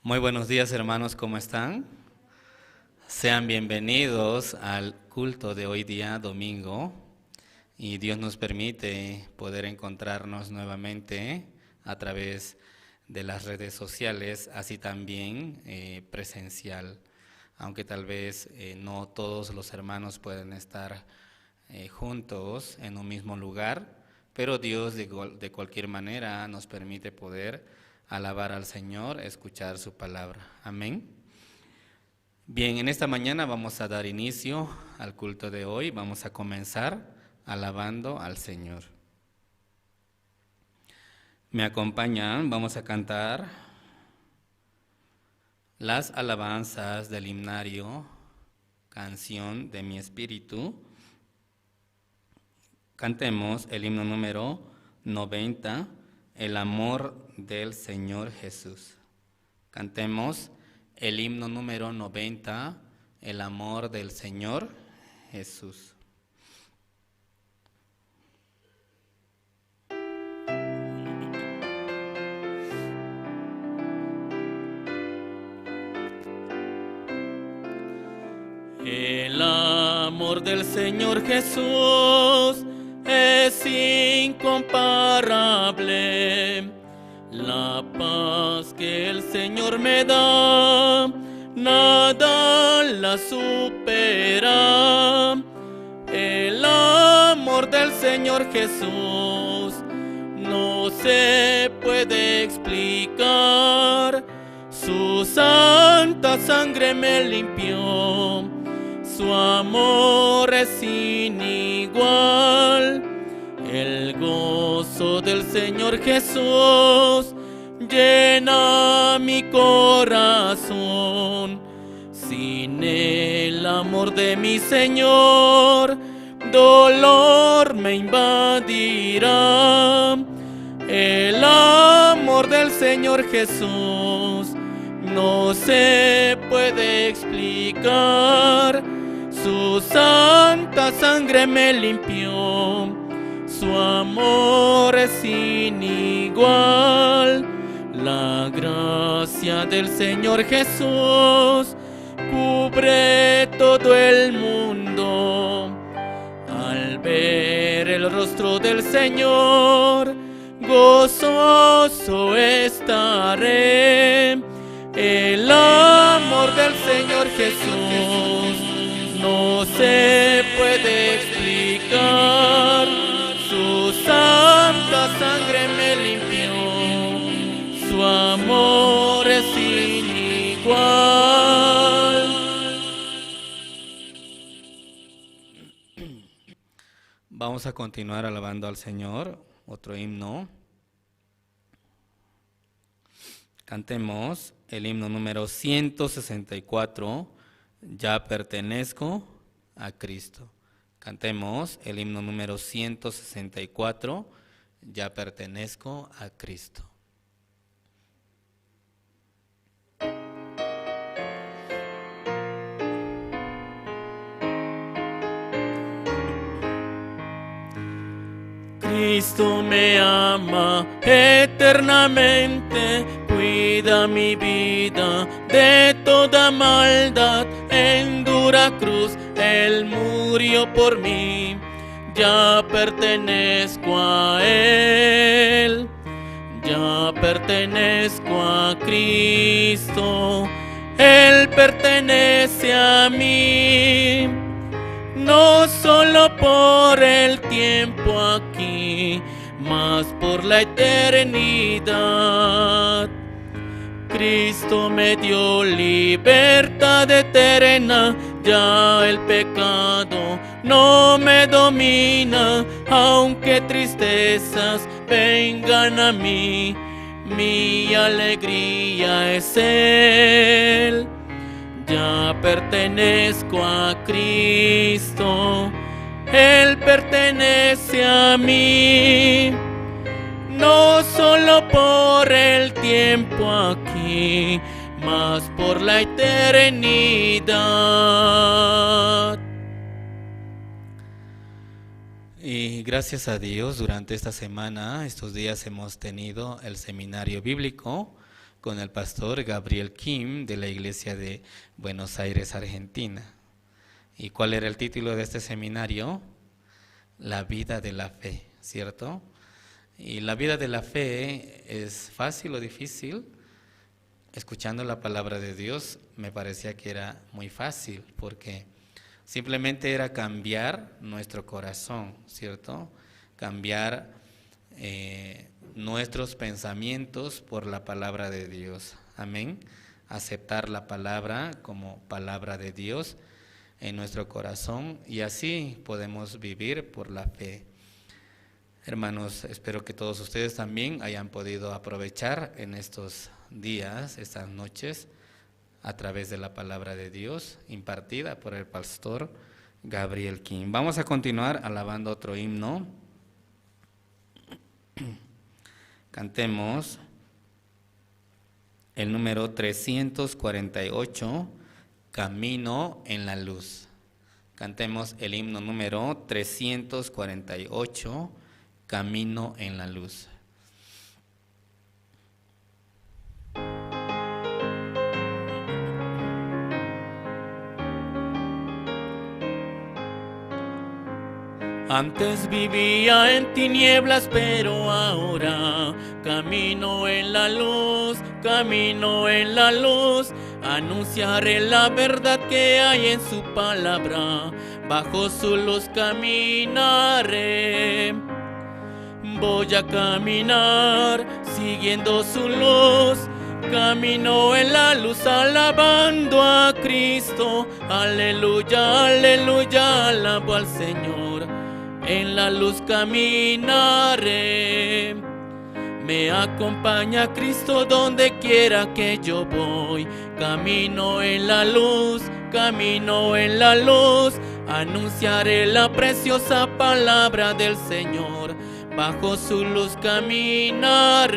Muy buenos días, hermanos, ¿cómo están? Sean bienvenidos al culto de hoy día, domingo, y Dios nos permite poder encontrarnos nuevamente a través de las redes sociales, así también presencial, aunque tal vez no todos los hermanos pueden estar juntos en un mismo lugar, pero Dios de cualquier manera nos permite poder alabar al Señor, escuchar su palabra. Amén. Bien, en esta mañana vamos a dar inicio al culto de hoy. Vamos a comenzar alabando al Señor. Me acompañan, vamos a cantar las alabanzas del himnario, Canción de mi Espíritu. Cantemos el himno número 90, El amor del Señor Jesús. Cantemos el himno número 90, El amor del Señor Jesús. El amor del Señor Jesús es incomparable. La paz que el Señor me da, nada la supera. El amor del Señor Jesús no se puede explicar. Su santa sangre me limpió. Su amor es sin igual. El gozo del Señor Jesús llena mi corazón. Sin el amor de mi Señor, dolor me invadirá. El amor del Señor Jesús no se puede explicar. Su santa sangre me limpió. Su amor es sin igual. La gracia del Señor Jesús cubre todo el mundo. Al ver el rostro del Señor, gozoso estaré. El amor del Señor Jesús no se puede explicar. Su santa sangre me limpió. Su amor es sin igual. Vamos a continuar alabando al Señor. Otro himno. Cantemos el himno número 164. Ya pertenezco a Cristo. Cantemos el himno número 164, Ya pertenezco a Cristo. Cristo me ama eternamente, cuida mi vida de toda maldad. En dura cruz Él murió por mí, ya pertenezco a Él. Ya pertenezco a Cristo, Él pertenece a mí. No solo por el tiempo aquí, mas por la eternidad. Cristo me dio libertad eterna, ya el pecado no me domina. Aunque tristezas vengan a mí, mi alegría es Él. Ya pertenezco a Cristo, Él pertenece a mí. No solo por el tiempo aquí, mas por la eternidad. Y gracias a Dios, durante esta semana, estos días hemos tenido el seminario bíblico. con el pastor Gabriel Kim de la Iglesia de Buenos Aires, Argentina. ¿Y cuál era el título de este seminario? La vida de la fe, ¿cierto? Y la vida de la fe es fácil o difícil. Escuchando la palabra de Dios me parecía que era muy fácil, porque simplemente era cambiar nuestro corazón, ¿cierto? Cambiar nuestros pensamientos por la palabra de Dios. Amén. Aceptar la palabra como palabra de Dios en nuestro corazón, y así podemos vivir por la fe. Hermanos, espero que todos ustedes también hayan podido aprovechar en estos días, estas noches, a través de la palabra de Dios impartida por el pastor Gabriel Kim. Vamos a continuar alabando otro himno. Cantemos el número 348, Camino en la Luz. Cantemos el himno número 348, Camino en la Luz. Antes vivía en tinieblas, pero ahora camino en la luz, camino en la luz. Anunciaré la verdad que hay en su palabra, bajo su luz caminaré. Voy a caminar siguiendo su luz, camino en la luz alabando a Cristo. Aleluya, aleluya, alabo al Señor. En la luz caminaré. Me acompaña Cristo donde quiera que yo voy. Camino en la luz, camino en la luz. Anunciaré la preciosa palabra del Señor. Bajo su luz caminaré.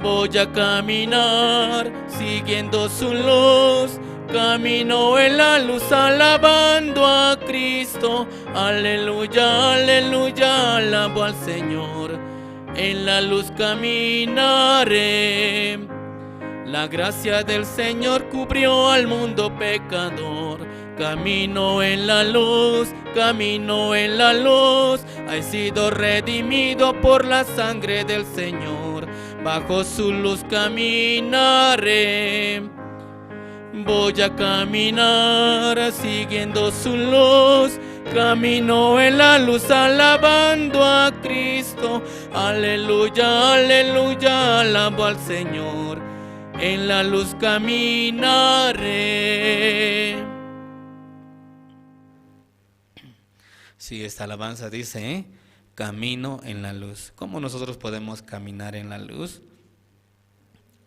Voy a caminar siguiendo su luz. Camino en la luz alabando a Cristo. Aleluya, aleluya, alabo al Señor. En la luz caminaré. La gracia del Señor cubrió al mundo pecador. Camino en la luz, camino en la luz. He sido redimido por la sangre del Señor. Bajo su luz caminaré. Voy a caminar siguiendo su luz. Camino en la luz alabando a Cristo. Aleluya, aleluya, alabo al Señor. En la luz caminaré. Sí, esta alabanza dice, camino en la luz. ¿Cómo nosotros podemos caminar en la luz?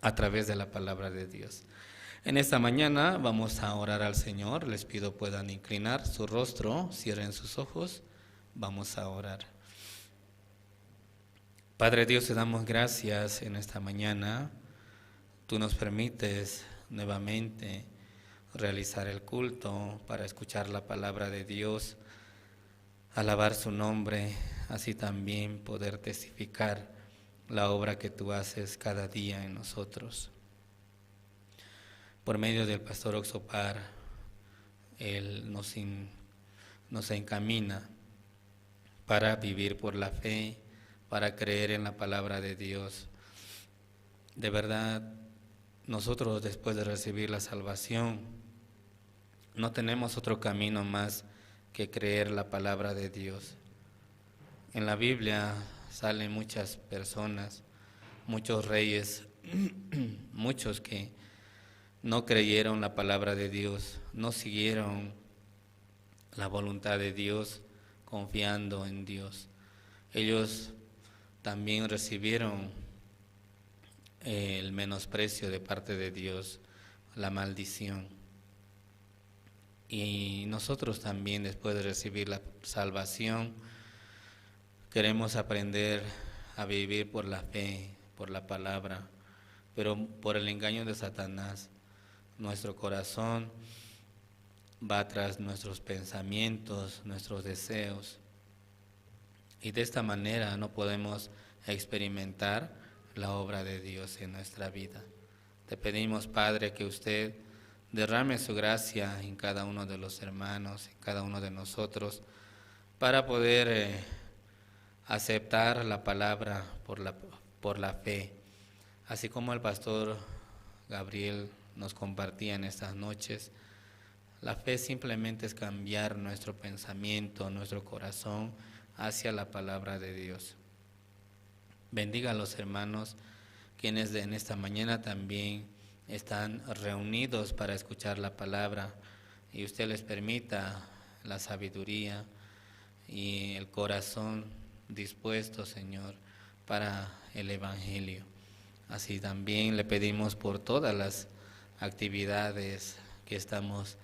A través de la palabra de Dios. En esta mañana vamos a orar al Señor. Les pido puedan inclinar su rostro, cierren sus ojos. Vamos a orar. Padre Dios, te damos gracias en esta mañana. Tú nos permites nuevamente realizar el culto para escuchar la palabra de Dios, alabar su nombre, así también poder testificar la obra que tú haces cada día en nosotros. Por medio del pastor Oxopar, él nos encamina para vivir por la fe, para creer en la palabra de Dios. De verdad, nosotros después de recibir la salvación, no tenemos otro camino más que creer la palabra de Dios. En la Biblia salen muchas personas, muchos reyes, muchos que no creyeron la palabra de Dios, no siguieron la voluntad de Dios, confiando en Dios. Ellos también recibieron el menosprecio de parte de Dios, la maldición. Y nosotros también, después de recibir la salvación, queremos aprender a vivir por la fe, por la palabra, pero por el engaño de Satanás. Nuestro corazón va tras nuestros pensamientos, nuestros deseos, y de esta manera no podemos experimentar la obra de Dios en nuestra vida. Te pedimos, Padre, que usted derrame su gracia en cada uno de los hermanos, en cada uno de nosotros, para poder aceptar la palabra por la fe. Así como el pastor Gabriel nos compartía en estas noches, la fe simplemente es cambiar nuestro pensamiento, nuestro corazón hacia la palabra de Dios. Bendiga a los hermanos quienes en esta mañana también están reunidos para escuchar la palabra, y usted les permita la sabiduría y el corazón dispuesto, Señor, para el Evangelio. Así también le pedimos por todas las actividades que estamos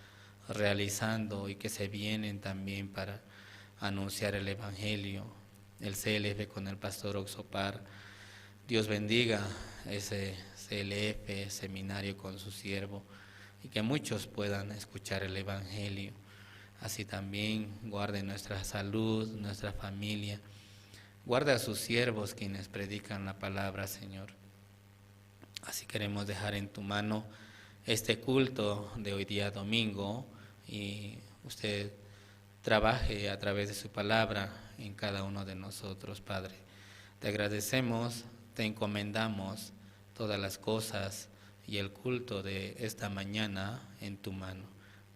realizando y que se vienen también para anunciar el Evangelio, el CLF con el pastor Oxopar. Dios bendiga ese CLF, seminario con su siervo, y que muchos puedan escuchar el Evangelio. Así también guarde nuestra salud, nuestra familia. Guarda a sus siervos quienes predican la palabra, Señor. Así queremos dejar en tu mano este culto de hoy día domingo, y usted trabaje a través de su palabra en cada uno de nosotros, Padre. Te agradecemos, te encomendamos todas las cosas y el culto de esta mañana en tu mano.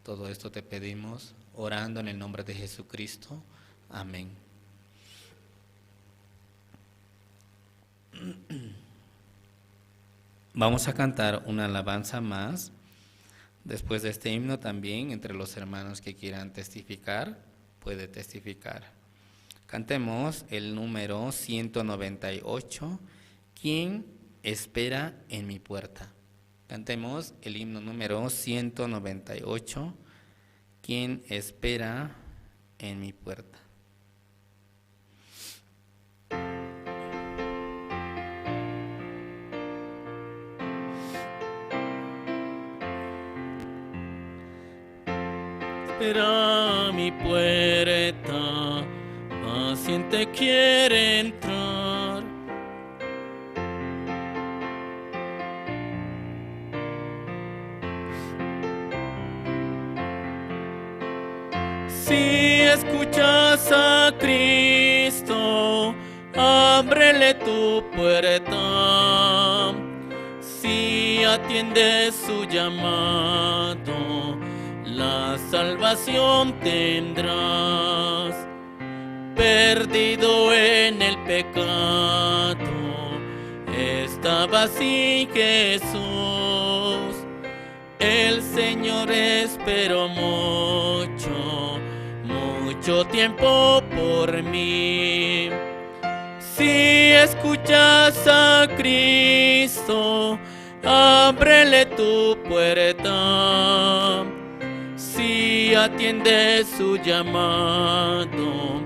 Todo esto te pedimos orando en el nombre de Jesucristo. Amén. Vamos a cantar una alabanza más. Después de este himno también, entre los hermanos que quieran testificar, puede testificar. Cantemos el número 198, ¿Quién espera en mi puerta? Cantemos el himno número 198, ¿Quién espera en mi puerta? Espera mi puerta, paciente quiere entrar. Si escuchas a Cristo, ábrele tu puerta. Si atiendes su llamado, la salvación tendrás. Perdido en el pecado, estaba sin Jesús. El Señor esperó mucho tiempo por mí. Si escuchas a Cristo, ábrele tu puerta. Si atiendes su llamado,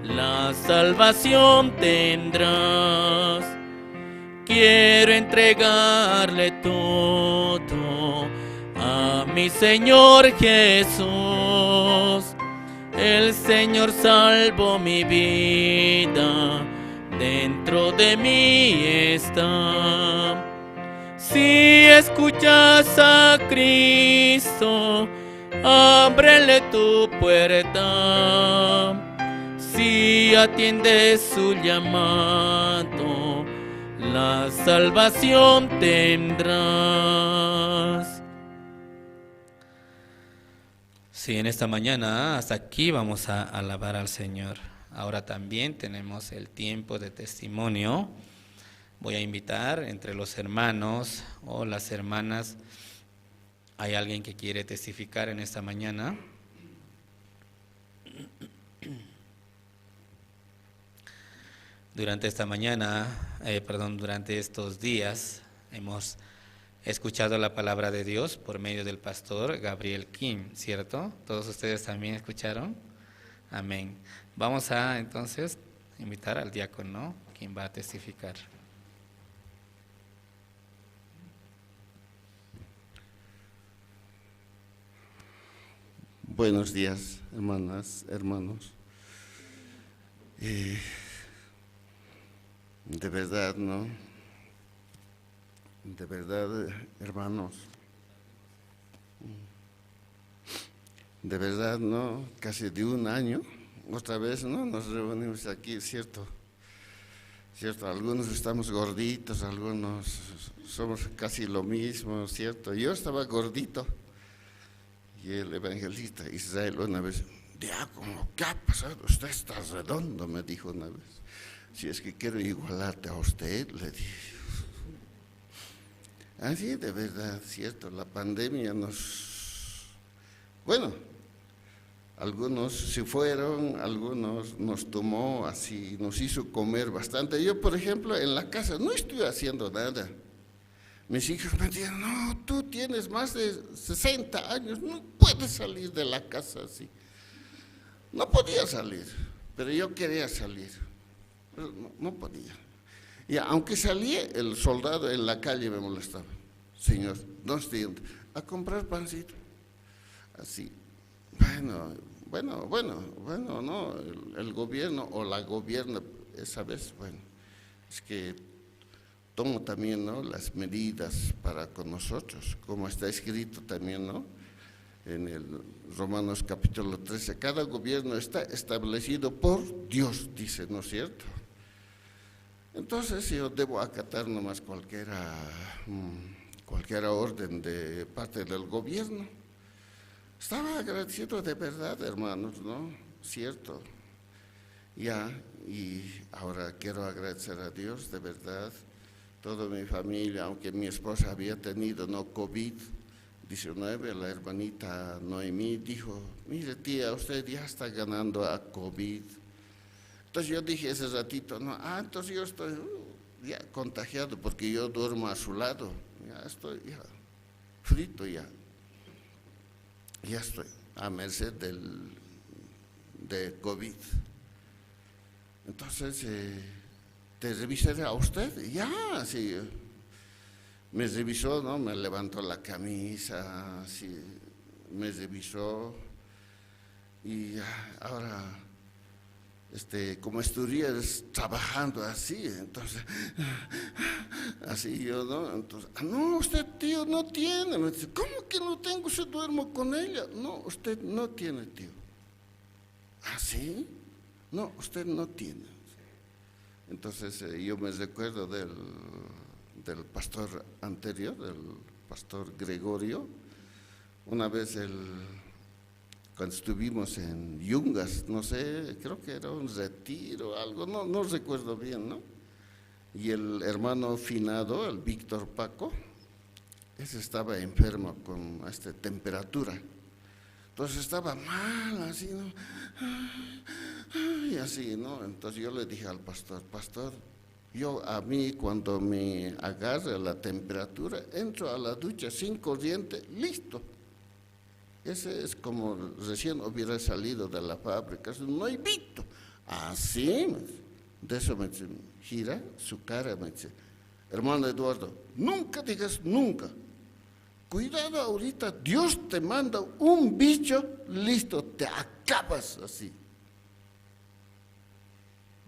la salvación tendrás. Quiero entregarle todo a mi Señor Jesús. El Señor salvó mi vida, dentro de mí está. Si escuchas a Cristo, ábrele tu puerta. Si atiendes su llamado, la salvación tendrás. Sí, en esta mañana hasta aquí vamos a alabar al Señor. Ahora también tenemos el tiempo de testimonio. Voy a invitar entre los hermanos o las hermanas. ¿Hay alguien que quiere testificar en esta mañana? Durante esta mañana, durante estos días, hemos escuchado la palabra de Dios por medio del pastor Gabriel Kim, ¿cierto? ¿Todos ustedes también escucharon? Amén. Vamos a entonces invitar al diácono, quien va a testificar. Buenos días, hermanas, hermanos. De verdad, ¿no? De verdad, hermanos, de verdad, ¿no? Casi de un año, otra vez, ¿no? Nos reunimos aquí, ¿cierto? ¿Cierto? Algunos estamos gorditos, algunos somos casi lo mismo, ¿cierto? Yo estaba gordito y el evangelista Israel una vez, diácono, ¿qué ha pasado? Usted está redondo, me dijo una vez. Si es que quiero igualarte a usted, le dije. Así de verdad, cierto, la pandemia bueno, algunos se fueron, algunos nos tomó así, nos hizo comer bastante. Yo, por ejemplo, en la casa no estoy haciendo nada. Mis hijos me decían, no, tú tienes más de 60 años, no puedes salir de la casa así. No podía salir, pero yo quería salir, pero no podía. Y aunque salía, el soldado en la calle me molestaba. Señor, ¿dónde estoy? A comprar pancito. Así. Bueno, no, el gobierno o la gobierna, esa vez, bueno, es que tomo también, ¿no?, las medidas para con nosotros, como está escrito también, ¿no?, en el Romanos capítulo 13, cada gobierno está establecido por Dios, dice, ¿no es cierto? Entonces yo debo acatar nomás cualquiera orden de parte del gobierno. Estaba agradecido de verdad, hermanos, ¿no? Cierto. Ya, y ahora quiero agradecer a Dios de verdad, toda mi familia, aunque mi esposa había tenido, ¿no?, COVID-19, la hermanita Noemí dijo, mire tía, usted ya está ganando a COVID. Entonces yo dije ese ratito, no, entonces yo estoy ya contagiado porque yo duermo a su lado, ya estoy ya frito ya estoy a merced de COVID. Entonces, ¿te revisaré a usted? Ya, sí, me revisó, ¿no? Me levantó la camisa, sí, me revisó y ahora, como estuvieras trabajando así, entonces, así yo, ¿no? Entonces, no, usted, tío, no tiene. Me dice, ¿cómo que no tengo? Si duermo con ella. No, usted no tiene, tío. ¿Ah, sí? No, usted no tiene. Entonces, yo me recuerdo del pastor anterior, del pastor Gregorio. Una vez cuando estuvimos en Yungas, no sé, creo que era un retiro o algo, no recuerdo bien, ¿no? Y el hermano finado, el Víctor Paco, ese estaba enfermo con temperatura. Entonces estaba mal, así, ¿no? Y así, ¿no? Entonces yo le dije al pastor, a mí cuando me agarra la temperatura, entro a la ducha sin corriente, listo. Ese es como recién hubiera salido de la fábrica, no he visto. Así, de eso me gira su cara, me dice, hermano Eduardo, nunca digas nunca. Cuidado ahorita, Dios te manda un bicho, listo, te acabas así.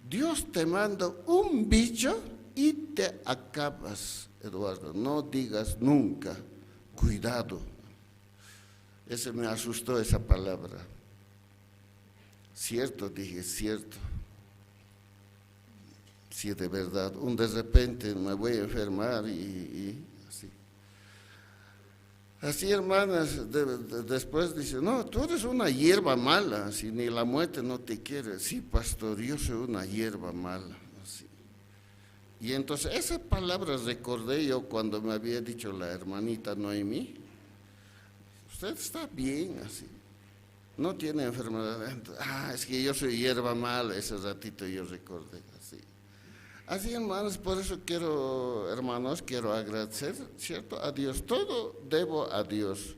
Dios te manda un bicho y te acabas, Eduardo, no digas nunca, cuidado. Ese me asustó esa palabra. Cierto, dije, cierto. Sí, de verdad, de repente me voy a enfermar y así. Así, hermanas, después dice, no, tú eres una hierba mala, si ni la muerte no te quiere. Sí, pastor, yo soy una hierba mala. Así. Y entonces, esa palabra recordé yo cuando me había dicho la hermanita Noemí. Usted está bien así, no tiene enfermedad. Es que yo soy hierba mala, ese ratito yo recordé así. Así, hermanos, por eso quiero agradecer, ¿cierto?, a Dios, todo debo a Dios.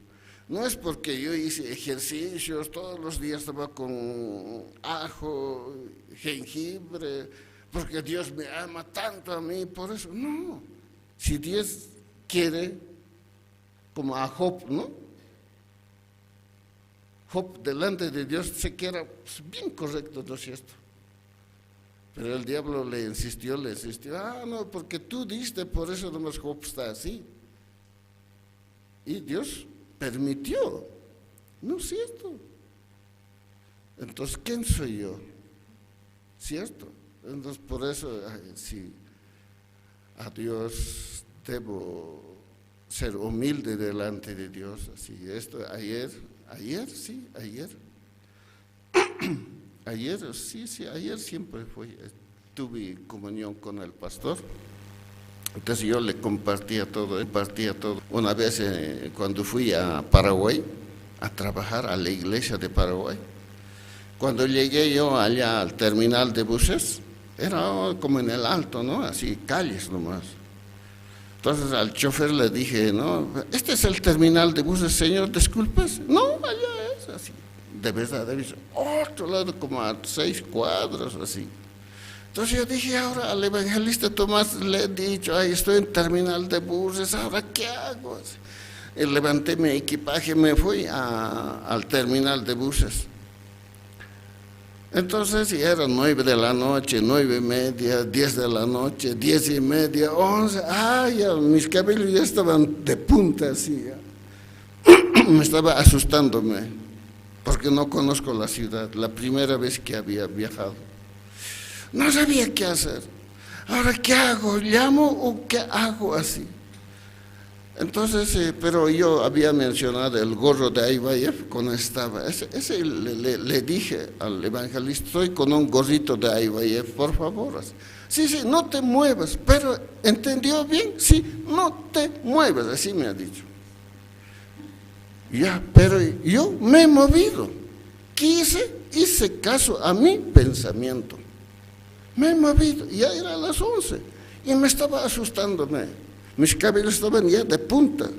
No es porque yo hice ejercicios, todos los días estaba con ajo, jengibre, porque Dios me ama tanto a mí, por eso, no. Si Dios quiere, como a Job, ¿no? Job delante de Dios se queda bien correcto, ¿no es cierto? Pero el diablo le insistió, no, porque tú diste, por eso nomás Job está así. Y Dios permitió, no es cierto. Entonces, ¿quién soy yo? ¿Cierto? Entonces, por eso, sí, a Dios debo ser humilde delante de Dios. Así, esto, ayer, ayer siempre tuve comunión con el pastor. Entonces yo le compartía todo. Una vez cuando fui a Paraguay a trabajar a la iglesia de Paraguay, cuando llegué yo allá al terminal de buses, era como en el alto, ¿no? Así, calles nomás. Entonces al chofer le dije, no, este es el terminal de buses, señor, disculpas. No, allá es así. De verdad, otro lado como a 6 cuadras, así. Entonces yo dije, ahora al evangelista Tomás le he dicho, estoy en terminal de buses, ¿ahora qué hago? Y levanté mi equipaje, me fui al terminal de buses. Entonces ya eran 9 de la noche, 9:30, 10 de la noche, 10:30, 11, ya mis cabellos ya estaban de punta así, ya. Me estaba asustándome, porque no conozco la ciudad, la primera vez que había viajado. No sabía qué hacer. Ahora, ¿qué hago? ¿Llamo o qué hago así? Entonces, pero yo había mencionado el gorro de Ayvayev cuando estaba. Ese le dije al evangelista, estoy con un gorrito de Ayvayev, por favor. Sí, no te muevas, pero ¿entendió bien? Sí, no te muevas, así me ha dicho. Ya, pero yo me he movido. Hice caso a mi pensamiento. Me he movido, ya era las 11 y me estaba asustándome. Mis cabellos estaban ya de punta.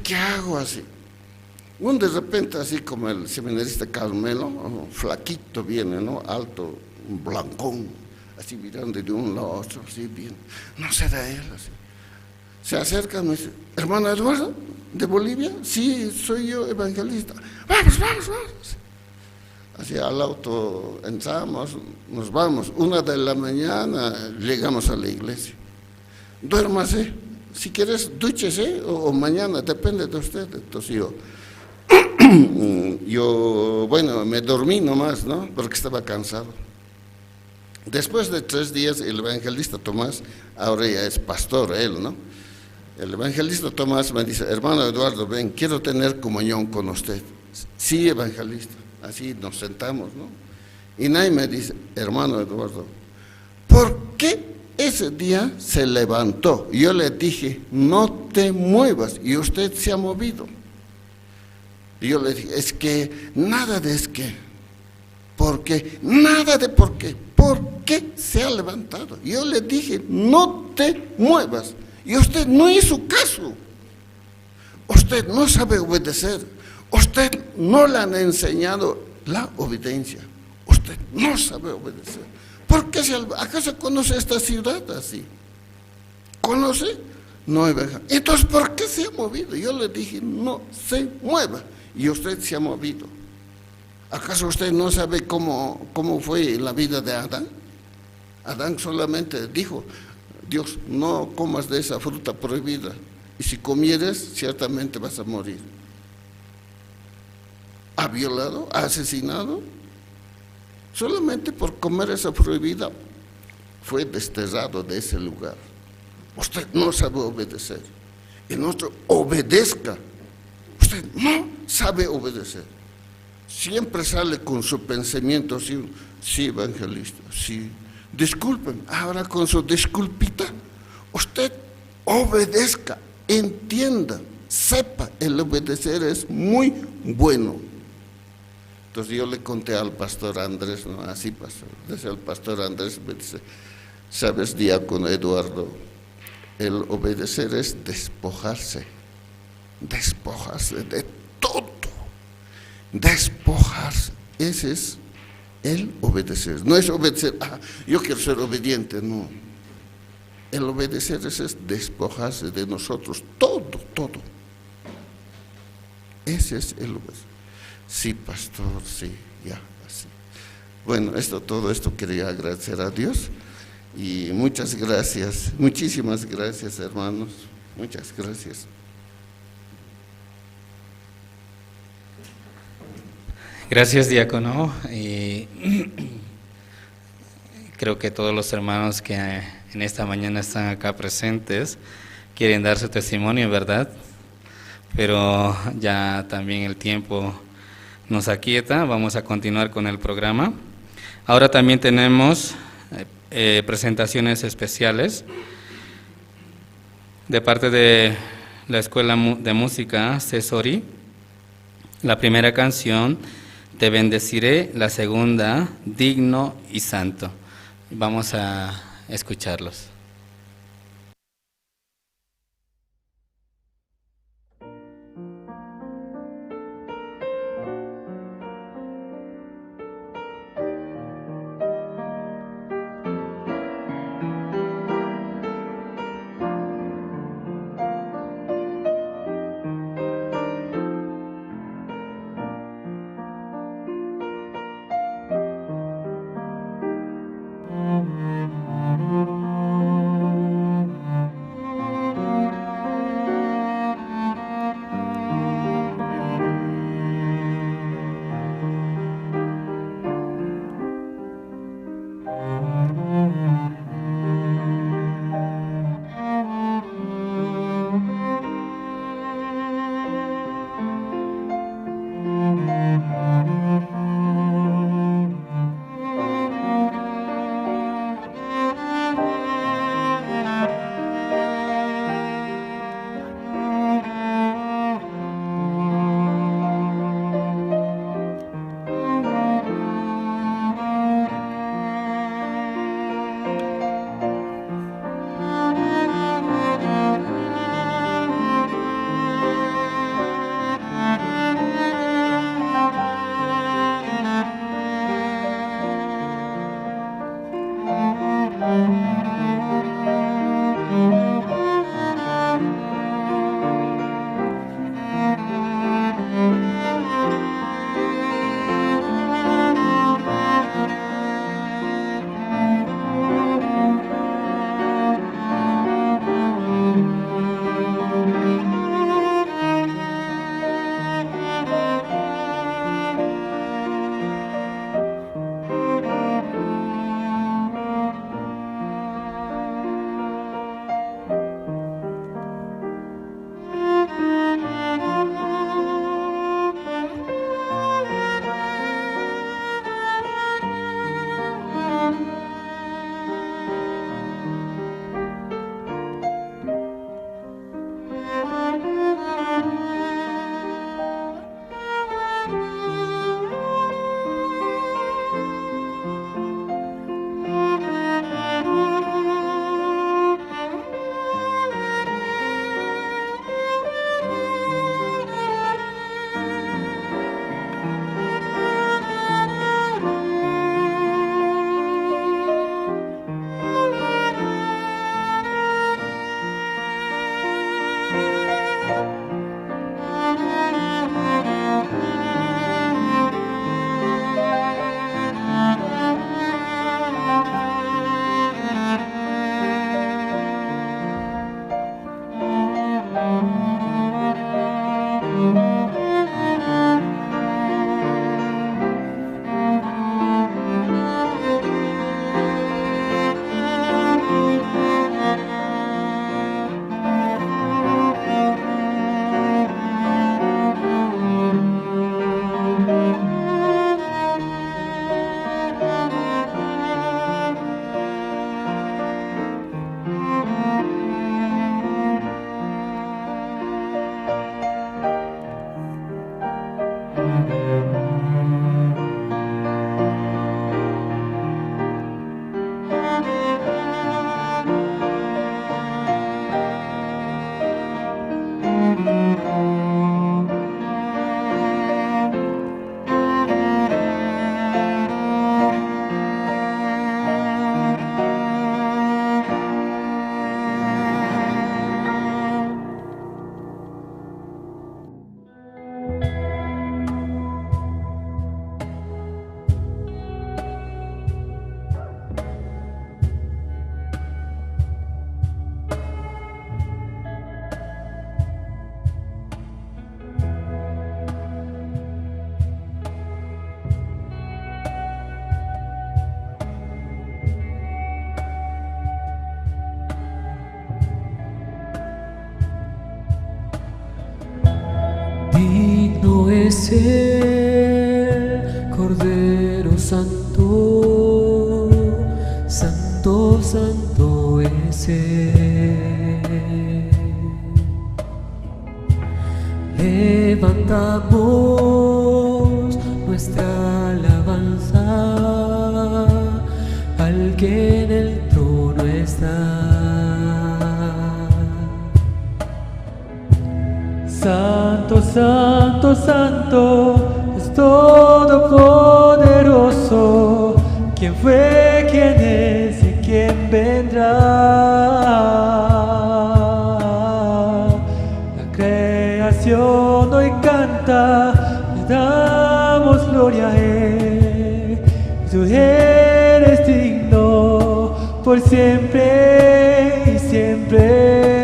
¿Qué hago así? De repente, así como el seminarista Carmelo, flaquito viene, ¿no? Alto, un blancón, así mirando de un lado a otro, así bien. No será él, así. Se acerca y me dice, hermano Eduardo, ¿de Bolivia? Sí, soy yo, evangelista. Vamos. Así al auto entramos, nos vamos. 1 de la mañana llegamos a la iglesia. Duérmase, si quieres dúchese o mañana, depende de usted. Entonces yo, me dormí nomás, ¿no? Porque estaba cansado. Después de 3 días, el evangelista Tomás, ahora ya es pastor él, ¿no? El evangelista Tomás me dice, hermano Eduardo, ven, quiero tener comunión con usted. Sí, evangelista. Así nos sentamos, ¿no? Y nadie me dice, hermano Eduardo, ¿por qué ese día se levantó? Yo le dije, no te muevas, y usted se ha movido. Y yo le dije, es que, nada de es que, ¿por qué? Nada de por qué. ¿Por qué se ha levantado? Yo le dije, no te muevas, y usted no hizo caso. Usted no sabe obedecer. Usted no le han enseñado la obediencia. Usted no sabe obedecer. ¿Por qué acaso conoce esta ciudad así? ¿Conoce? No. Entonces, ¿por qué se ha movido? Yo le dije, no se mueva. Y usted se ha movido. ¿Acaso usted no sabe cómo fue la vida de Adán? Adán solamente dijo, Dios, no comas de esa fruta prohibida. Y si comieres, ciertamente vas a morir. ¿Ha violado? ¿Ha asesinado? Solamente por comer esa prohibida fue desterrado de ese lugar. Usted no sabe obedecer. Y nosotros obedezca. Usted no sabe obedecer. Siempre sale con su pensamiento así, sí, evangelista, sí. Disculpen, ahora con su disculpita, usted obedezca, entienda, sepa, el obedecer es muy bueno. Entonces yo le conté al pastor Andrés, ¿no? Así pasó. Entonces el pastor Andrés me dice, ¿sabes, diácono Eduardo? El obedecer es despojarse de todo, despojarse. Ese es el obedecer. No es obedecer, yo quiero ser obediente, no. El obedecer es despojarse de nosotros, todo. Ese es el obedecer. Sí, pastor, sí, ya, así. Bueno, todo esto quería agradecer a Dios y muchas gracias, muchísimas gracias, hermanos, muchas gracias. Gracias, diácono. Y creo que todos los hermanos que en esta mañana están acá presentes quieren dar su testimonio, ¿verdad? Pero ya también el tiempo nos aquieta. Vamos a continuar con el programa. Ahora también tenemos presentaciones especiales de parte de la Escuela de Música Cesori. La primera canción, Te bendeciré; la segunda, Digno y Santo. Vamos a escucharlos. es el Cordero Santo, Santo, Santo es Él. Levantamos nuestra alabanza al que en el trono está. Santo, Santo, Santo, es todopoderoso. ¿Quién fue, quién es y quién vendrá? La creación hoy canta, le damos gloria a Él. Tú eres digno por siempre y siempre.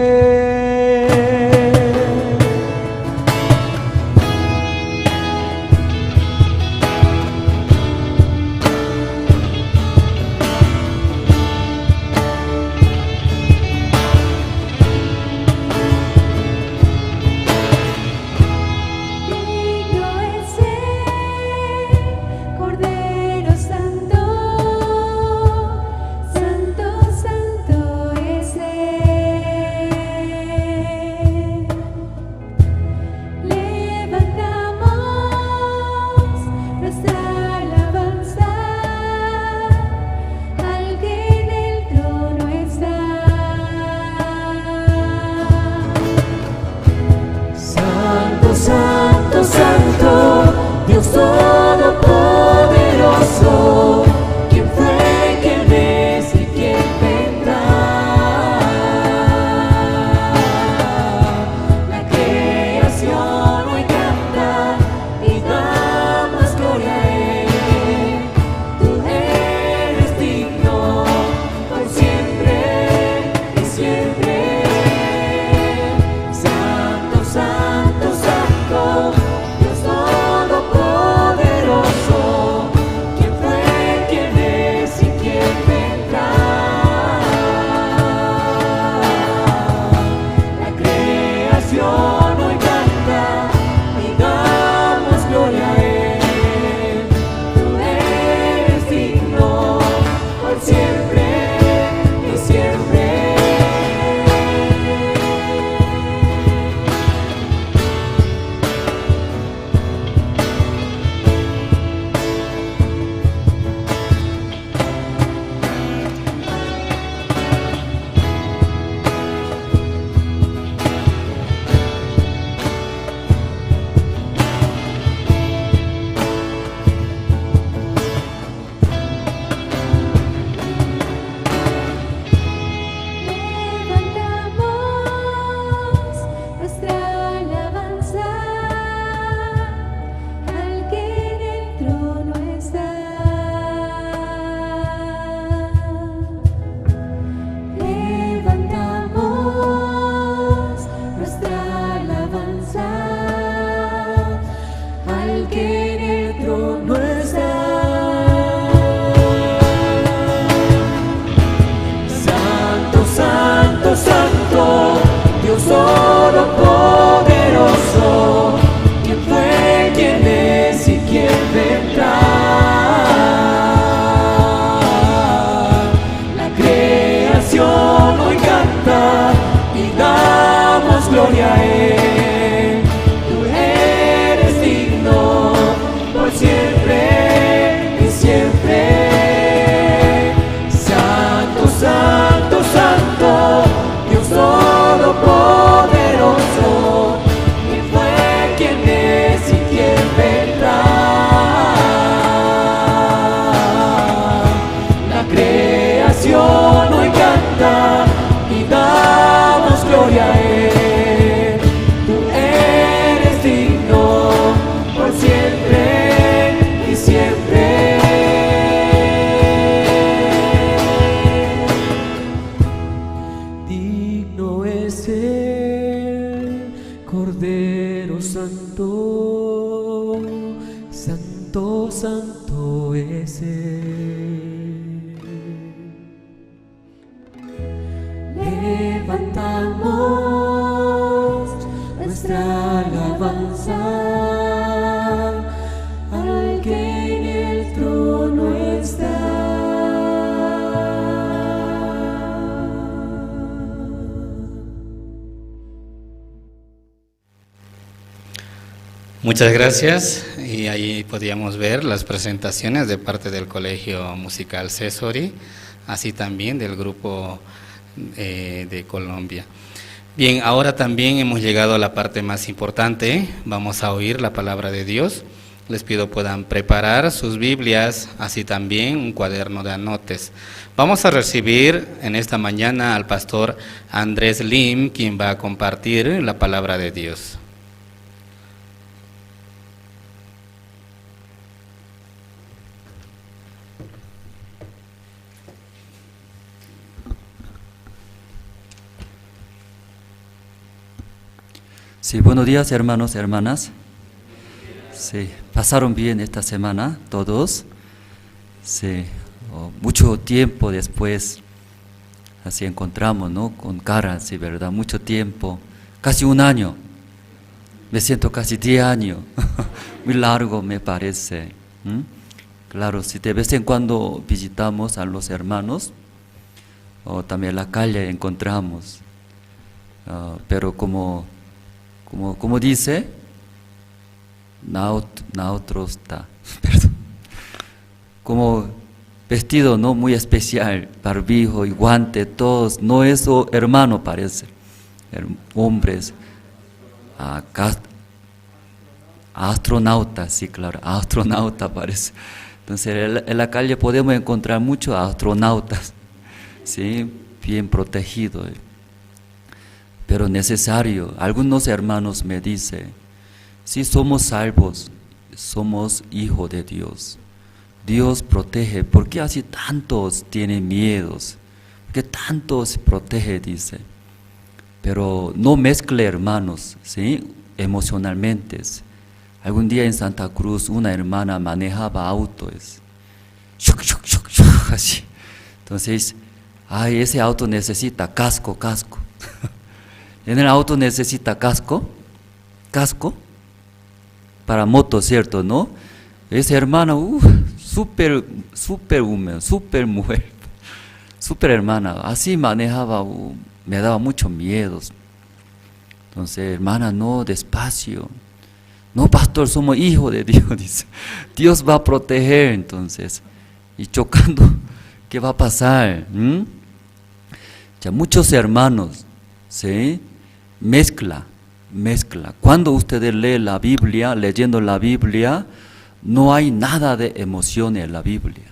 Santo, Santo, Dios Todopoderoso, ¿quién fue, quién es y quién vendrá? La creación hoy canta y damos gloria a Él. Tú eres digno por siempre y siempre. Santo, Santo, Santo, Dios Todopoderoso, ¿quién fue, quién es y quién vendrá? La creación hoy canta y damos gloria a Él. Tú eres digno por siempre y siempre. Levantamos nuestra alabanza al que en el trono está. Levantamos nuestra alabanza al que en el trono está. Santo, Santo, Santo, Dios Todopoderoso, ¿quién fue, quién es y quién vendrá? La creación hoy canta y damos gloria a Él. Tú eres digno por siempre y siempre. Santo, Santo, Santo, Dios Todopoderoso, ¿quién fue, quién es y quién vendrá? La creación hoy canta y damos gloria a Él. Tú eres digno por siempre y siempre. Digno es el Cordero Santo, Santo, Santo es Él. Levantamos nuestra alabanza Muchas gracias. Y ahí podíamos ver las presentaciones de parte del Colegio Musical Cesori, así también del grupo de Colombia. Bien, ahora también hemos llegado a la parte más importante. Vamos a oír la palabra de Dios. Les pido puedan preparar sus Biblias, así también un cuaderno de anotes. Vamos a recibir en esta mañana al pastor Andrés Lim, quien va a compartir la palabra de Dios. Sí, buenos días hermanos, hermanas. Sí, pasaron bien esta semana todos. Sí, mucho tiempo después así encontramos, ¿no? Con cara, sí, verdad, mucho tiempo, casi un año. Me siento casi 10 años, muy largo me parece. Claro, si de vez en cuando visitamos a los hermanos, o también en la calle encontramos, pero como dice, nautrosta, perdón, como vestido, ¿no? Muy especial, barbijo y guante, todos, no es hermano parece, hombres, astronauta, sí, claro, astronauta parece. Entonces en la calle podemos encontrar muchos astronautas, sí, bien protegidos, pero necesario. Algunos hermanos me dicen, si somos salvos, somos hijos de Dios, Dios protege. ¿Por qué así tantos tienen miedos? ¿Por qué tantos protege? Dice. Pero no mezcle, hermanos, ¿sí? Emocionalmente. Algún día en Santa Cruz una hermana manejaba autos, así. Entonces, ese auto necesita casco. En el auto necesita casco para moto, ¿cierto? ¿No? Esa hermana, súper húmedo, súper mujer, súper hermana, así manejaba, me daba mucho miedo. Entonces, hermana, no, despacio. No, pastor, somos hijos de Dios, dice. Dios va a proteger, entonces. Y chocando, ¿qué va a pasar? Ya muchos hermanos, ¿sí? Mezcla. Cuando ustedes leen la Biblia, leyendo la Biblia, no hay nada de emoción en la Biblia.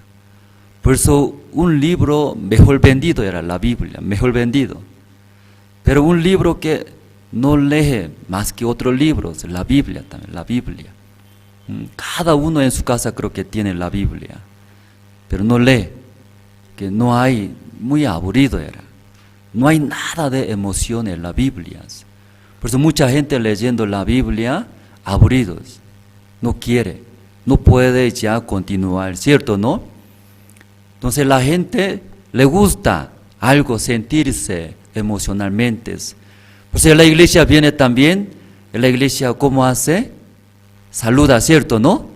Por eso un libro mejor vendido era la Biblia, mejor vendido. Pero un libro que no lee más que otros libros, la Biblia también, la Biblia. Cada uno en su casa creo que tiene la Biblia, pero no lee, que no hay, muy aburrido era. No hay nada de emoción en la Biblia. Por eso mucha gente leyendo la Biblia, aburridos, no quiere, no puede ya continuar, ¿cierto, no? Entonces la gente le gusta algo, sentirse emocionalmente. Pues en la iglesia viene también, en la iglesia ¿cómo hace? Saluda, ¿cierto, no?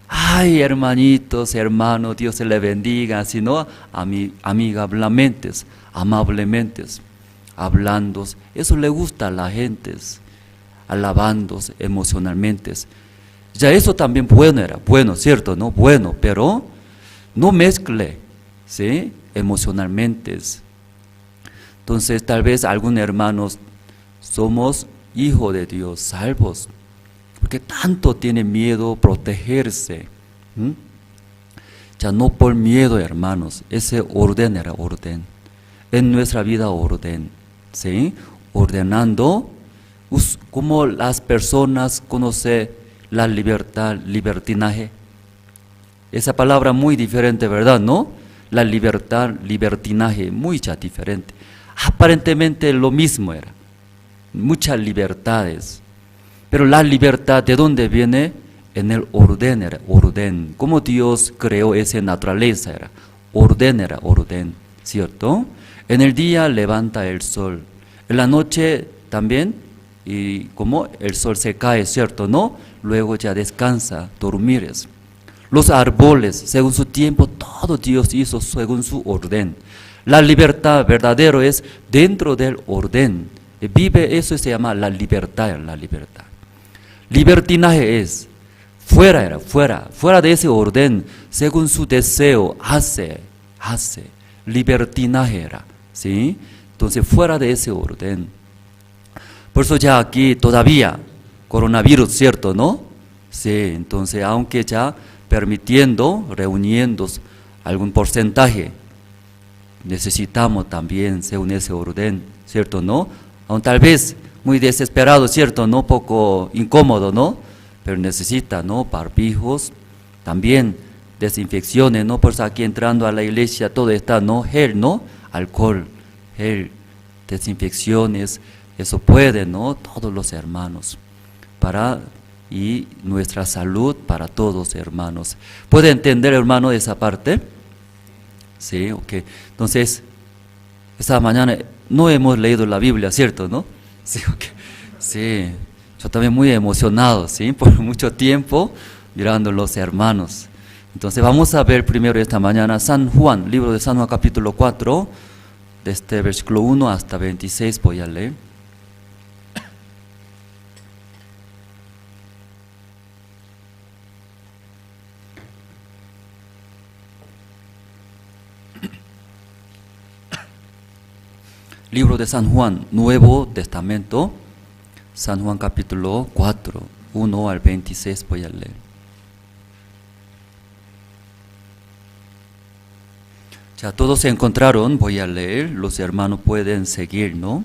Ay, hermanitos, hermanos, Dios se le bendiga, así, ¿no? Amigablemente, amablemente, hablando, eso le gusta a la gente, alabando emocionalmente. Ya eso también bueno, ¿cierto, no? Bueno, pero no mezcle, ¿sí? Emocionalmente. Entonces, tal vez algunos hermanos somos hijos de Dios, salvos, porque tanto tiene miedo protegerse. Ya no por miedo, hermanos, ese orden era orden. En nuestra vida orden, ¿sí? Ordenando, como las personas conocen la libertad, libertinaje. Esa palabra muy diferente, ¿verdad, no? La libertad, libertinaje, muy ya diferente. Aparentemente lo mismo era, muchas libertades, pero la libertad ¿de dónde viene? En el orden era orden, como Dios creó esa naturaleza era orden, ¿cierto? En el día levanta el sol, en la noche también, y como el sol se cae, ¿cierto? ¿No? Luego ya descansa, dormires. Los árboles, según su tiempo, todo Dios hizo según su orden. La libertad verdadera es dentro del orden. Vive, eso se llama la libertad. Libertinaje es, fuera de ese orden, según su deseo, hace. Libertinaje era, ¿sí? Entonces, fuera de ese orden. Por eso ya aquí todavía, coronavirus, ¿cierto, no? Sí, entonces, aunque ya permitiendo, reuniendo algún porcentaje, necesitamos también, según ese orden, ¿cierto, no? Aun tal vez muy desesperado, ¿cierto, no? Poco incómodo, ¿no? Pero necesita, ¿no? Barbijos, también desinfecciones, ¿no? Por eso aquí entrando a la iglesia todo está, ¿no? Gel, ¿no? Alcohol, gel, desinfecciones, eso puede, ¿no? Todos los hermanos, y nuestra salud para todos, hermanos. ¿Puede entender, hermano, esa parte? Sí, ok. Entonces, esta mañana no hemos leído la Biblia, ¿cierto, no? Sí, ok. Sí, yo también muy emocionado, ¿sí? Por mucho tiempo mirando los hermanos. Entonces vamos a ver primero esta mañana San Juan, libro de San Juan capítulo 4, desde versículo 1 hasta 26 voy a leer. Libro de San Juan, Nuevo Testamento, San Juan capítulo 4, 1 al 26 voy a leer. Ya todos se encontraron, voy a leer, los hermanos pueden seguir, ¿no?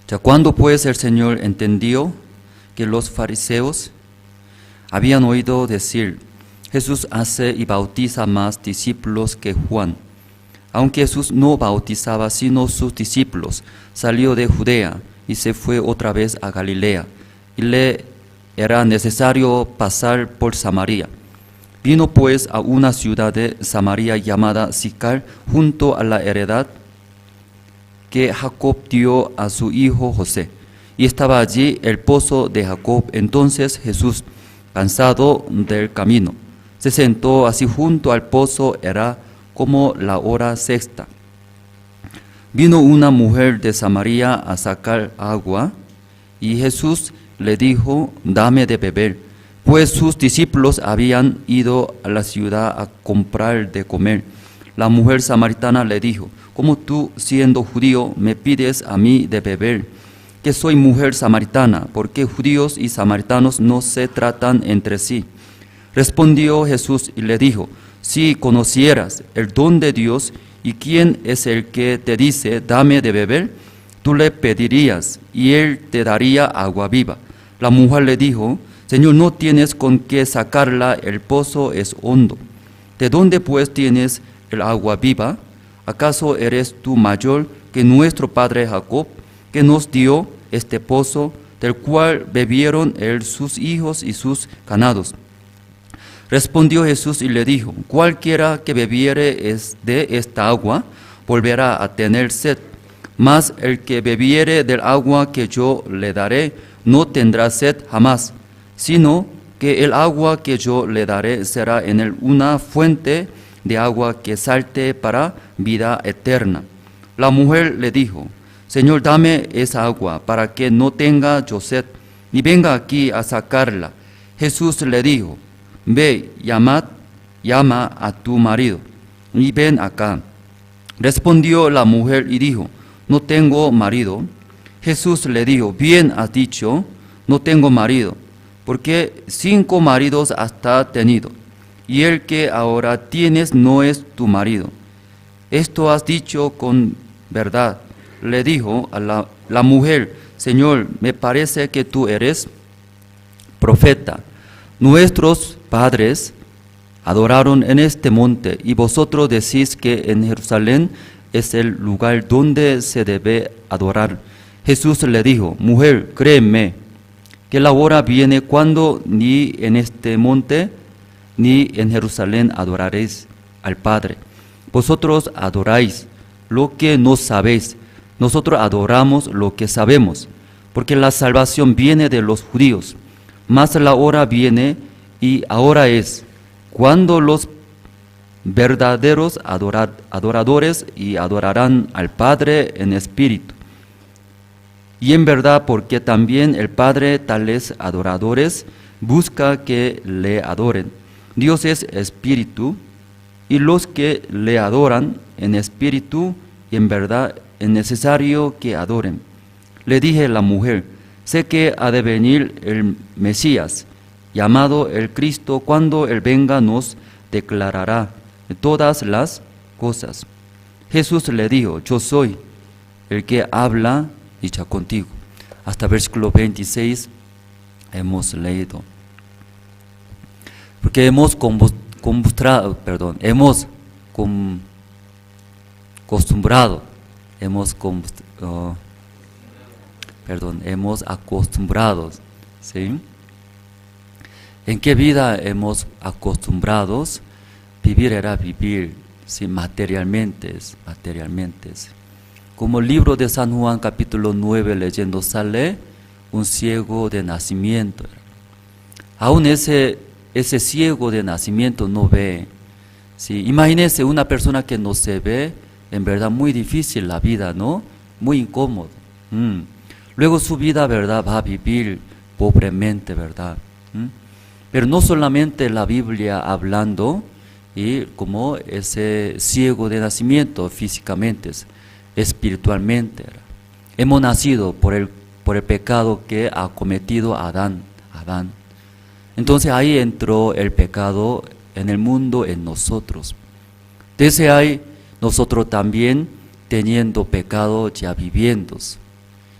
Ya cuando pues el Señor entendió que los fariseos habían oído decir: Jesús hace y bautiza más discípulos que Juan. Aunque Jesús no bautizaba sino sus discípulos, salió de Judea y se fue otra vez a Galilea, y le era necesario pasar por Samaria. Vino pues a una ciudad de Samaria llamada Sicar, junto a la heredad que Jacob dio a su hijo José. Y estaba allí el pozo de Jacob. Entonces Jesús, cansado del camino, se sentó así junto al pozo, era como la hora sexta. Vino una mujer de Samaria a sacar agua, y Jesús le dijo: dame de beber, pues sus discípulos habían ido a la ciudad a comprar de comer. La mujer samaritana le dijo: ¿cómo tú, siendo judío, me pides a mí de beber, que soy mujer samaritana? Porque judíos y samaritanos no se tratan entre sí. Respondió Jesús y le dijo: si conocieras el don de Dios y quién es el que te dice dame de beber, tú le pedirías y él te daría agua viva. La mujer le dijo: Señor, no tienes con qué sacarla, el pozo es hondo. ¿De dónde pues tienes el agua viva? ¿Acaso eres tú mayor que nuestro padre Jacob, que nos dio este pozo, del cual bebieron él, sus hijos y sus ganados? Respondió Jesús y le dijo: cualquiera que bebiere de esta agua volverá a tener sed, mas el que bebiere del agua que yo le daré no tendrá sed jamás, sino que el agua que yo le daré será en él una fuente de agua que salte para vida eterna. La mujer le dijo: Señor, dame esa agua para que no tenga yo sed, ni venga aquí a sacarla. Jesús le dijo: ve, llama a tu marido, y ven acá. Respondió la mujer y dijo: no tengo marido. Jesús le dijo: bien has dicho, no tengo marido, porque 5 maridos has tenido, y el que ahora tienes no es tu marido. Esto has dicho con verdad. Le dijo a la mujer: Señor, me parece que tú eres profeta. Nuestros padres adoraron en este monte, y vosotros decís que en Jerusalén es el lugar donde se debe adorar. Jesús le dijo: mujer, créeme, que la hora viene cuando ni en este monte ni en Jerusalén adoraréis al Padre. Vosotros adoráis lo que no sabéis, nosotros adoramos lo que sabemos, porque la salvación viene de los judíos. Mas la hora viene, y ahora es, cuando los verdaderos adoradores y adorarán al Padre en espíritu Y en verdad, porque también el Padre tales adoradores busca que le adoren. Dios es espíritu, y los que le adoran en espíritu y en verdad es necesario que adoren. Le dije a la mujer, sé que ha de venir el Mesías, llamado el Cristo. Cuando Él venga nos declarará todas las cosas. Jesús le dijo, yo soy el que habla dicha contigo. Hasta versículo 26 hemos leído. Porque hemos acostumbrado, ¿sí? ¿En qué vida hemos acostumbrados? Vivir era vivir, ¿sí? materialmente. Como el libro de San Juan capítulo 9 leyendo sale, un ciego de nacimiento. Aún ese ciego de nacimiento no ve. ¿Sí? Imagínense una persona que no se ve, en verdad muy difícil la vida, ¿no? Muy incómodo. Luego su vida, ¿verdad? Va a vivir pobremente, ¿verdad? Pero no solamente la Biblia hablando, y como ese ciego de nacimiento físicamente, espiritualmente. Hemos nacido por el pecado que ha cometido Adán. Entonces ahí entró el pecado en el mundo, en nosotros. Desde ahí nosotros también teniendo pecado ya viviendo.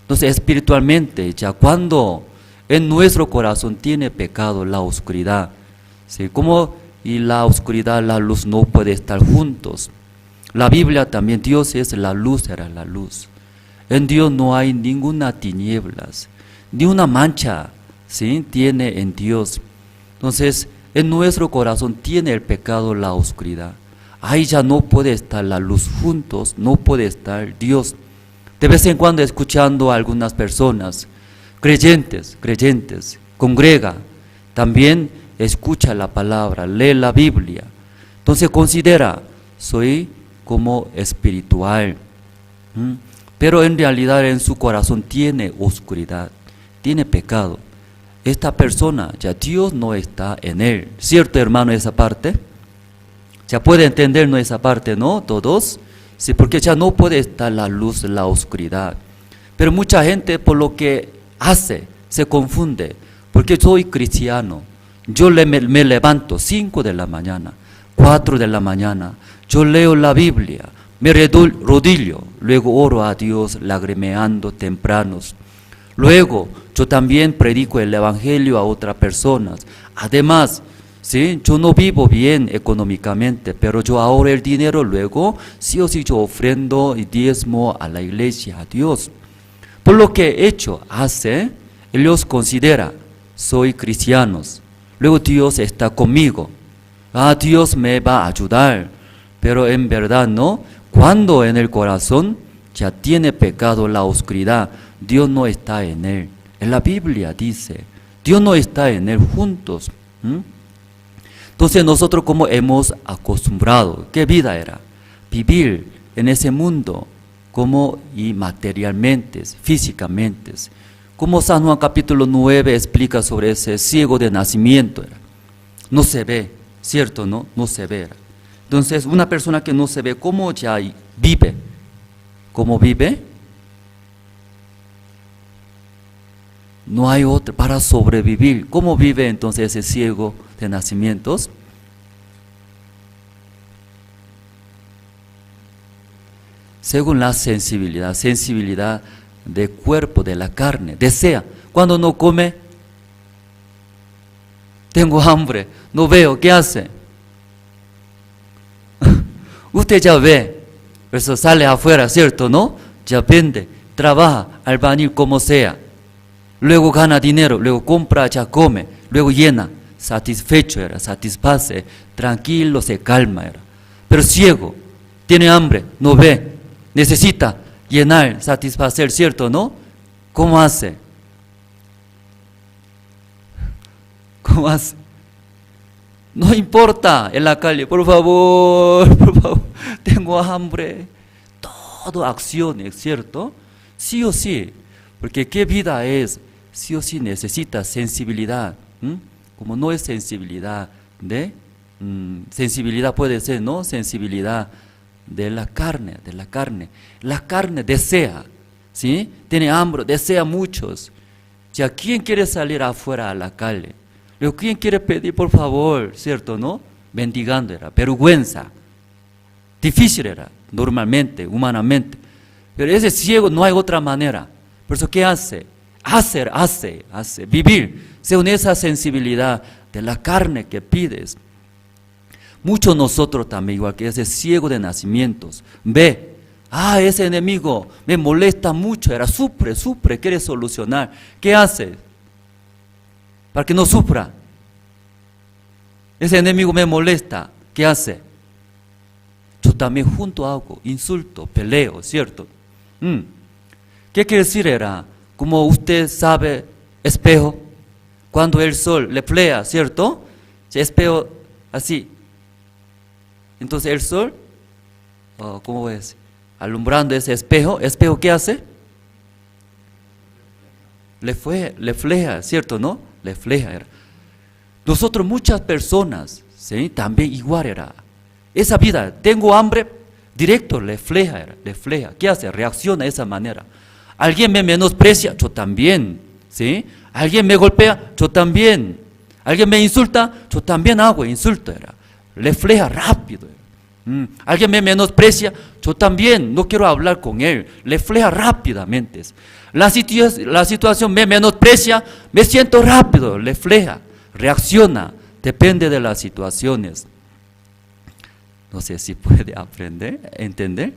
Entonces espiritualmente ya cuando en nuestro corazón tiene pecado la oscuridad, ¿sí? Como y la oscuridad, la luz no puede estar juntos. La Biblia también, Dios es la luz, era la luz. En Dios no hay ninguna tinieblas, ni una mancha, ¿sí? Tiene en Dios. Entonces, en nuestro corazón tiene el pecado la oscuridad. Ahí ya no puede estar la luz juntos, no puede estar Dios. De vez en cuando escuchando a algunas personas, creyentes, congrega, también escucha la palabra, lee la Biblia. Entonces considera, soy como espiritual. Pero en realidad en su corazón tiene oscuridad, tiene pecado. Esta persona, ya Dios no está en él. ¿Cierto, hermano, esa parte? Ya puede entender, ¿no? Esa parte, ¿no? Todos. Sí, porque ya no puede estar la luz, la oscuridad. Pero mucha gente por lo que hace, se confunde. Porque soy cristiano. Yo me levanto 5 de la mañana, 4 de la mañana. Yo leo la Biblia, me rodillo, luego oro a Dios lagrimeando tempranos. Luego yo también predico el evangelio a otras personas. Además, ¿sí? Yo no vivo bien económicamente, pero yo ahorro el dinero, luego sí o sí yo ofrendo y diezmo a la iglesia, a Dios. Por lo que he hecho, ellos consideran, soy cristianos. Luego Dios está conmigo. Dios me va a ayudar. Pero en verdad no. Cuando en el corazón ya tiene pecado la oscuridad, Dios no está en él. En la Biblia dice, Dios no está en él juntos. Entonces nosotros como hemos acostumbrado, ¿qué vida era? Vivir en ese mundo como y materialmente, físicamente. Como San Juan capítulo 9 explica sobre ese ciego de nacimiento. No se ve, ¿cierto? No se ve. Entonces una persona que no se ve, ¿cómo ya vive? ¿Cómo vive? No hay otra para sobrevivir. ¿Cómo vive entonces ese ciego de nacimientos? Según la sensibilidad del cuerpo, de la carne, desea. Cuando no come, tengo hambre, no veo, ¿qué hace? Usted ya ve, eso sale afuera, ¿cierto? ¿No? Ya vende, trabaja, albañil como sea. Luego gana dinero, luego compra, ya come, luego llena, satisfecho era, satisface, tranquilo, se calma era. Pero ciego, tiene hambre, no ve, necesita llenar, satisfacer, ¿cierto? ¿No? ¿Cómo hace? ¿Cómo hace? No importa, en la calle, por favor, tengo hambre. Todo acciones, ¿cierto? Sí o sí. Porque ¿qué vida es? Sí o sí necesita sensibilidad. Como no es sensibilidad sensibilidad puede ser, ¿no? Sensibilidad de la carne, de la carne. La carne desea, ¿sí? Tiene hambre, desea muchos. Ya, ¿quién quiere salir afuera a la calle? Luego, ¿quién quiere pedir por favor, cierto, no? Mendigando era, vergüenza. Difícil era, normalmente, humanamente. Pero ese ciego no hay otra manera. Por eso, ¿qué hace? Hace, vivir, según esa sensibilidad de la carne que pides. Muchos nosotros también, igual que ese ciego de nacimientos, ve, ese enemigo me molesta mucho, sufre, quiere solucionar. ¿Qué hace? Para que no sufra. Ese enemigo me molesta, ¿qué hace? Yo también junto hago, insulto, peleo, ¿cierto? ¿Qué quiere decir era? Como usted sabe, espejo, cuando el sol refleja, ¿cierto? Si espejo así. Entonces el sol, ¿cómo voy a decir? Alumbrando ese espejo, ¿espejo qué hace? Refleja, ¿cierto, no? Refleja era. Nosotros muchas personas, ¿sí? También igual era. Esa vida, tengo hambre, directo refleja. ¿Qué hace? Reacciona de esa manera. Alguien me menosprecia, yo también, ¿sí? Alguien me golpea, yo también. Alguien me insulta, yo también hago insulto, era. Refleja rápido. Alguien me menosprecia, yo también, no quiero hablar con él. Refleja rápidamente. La situación me menosprecia, me siento rápido, refleja, reacciona, depende de las situaciones. No sé si puede entender.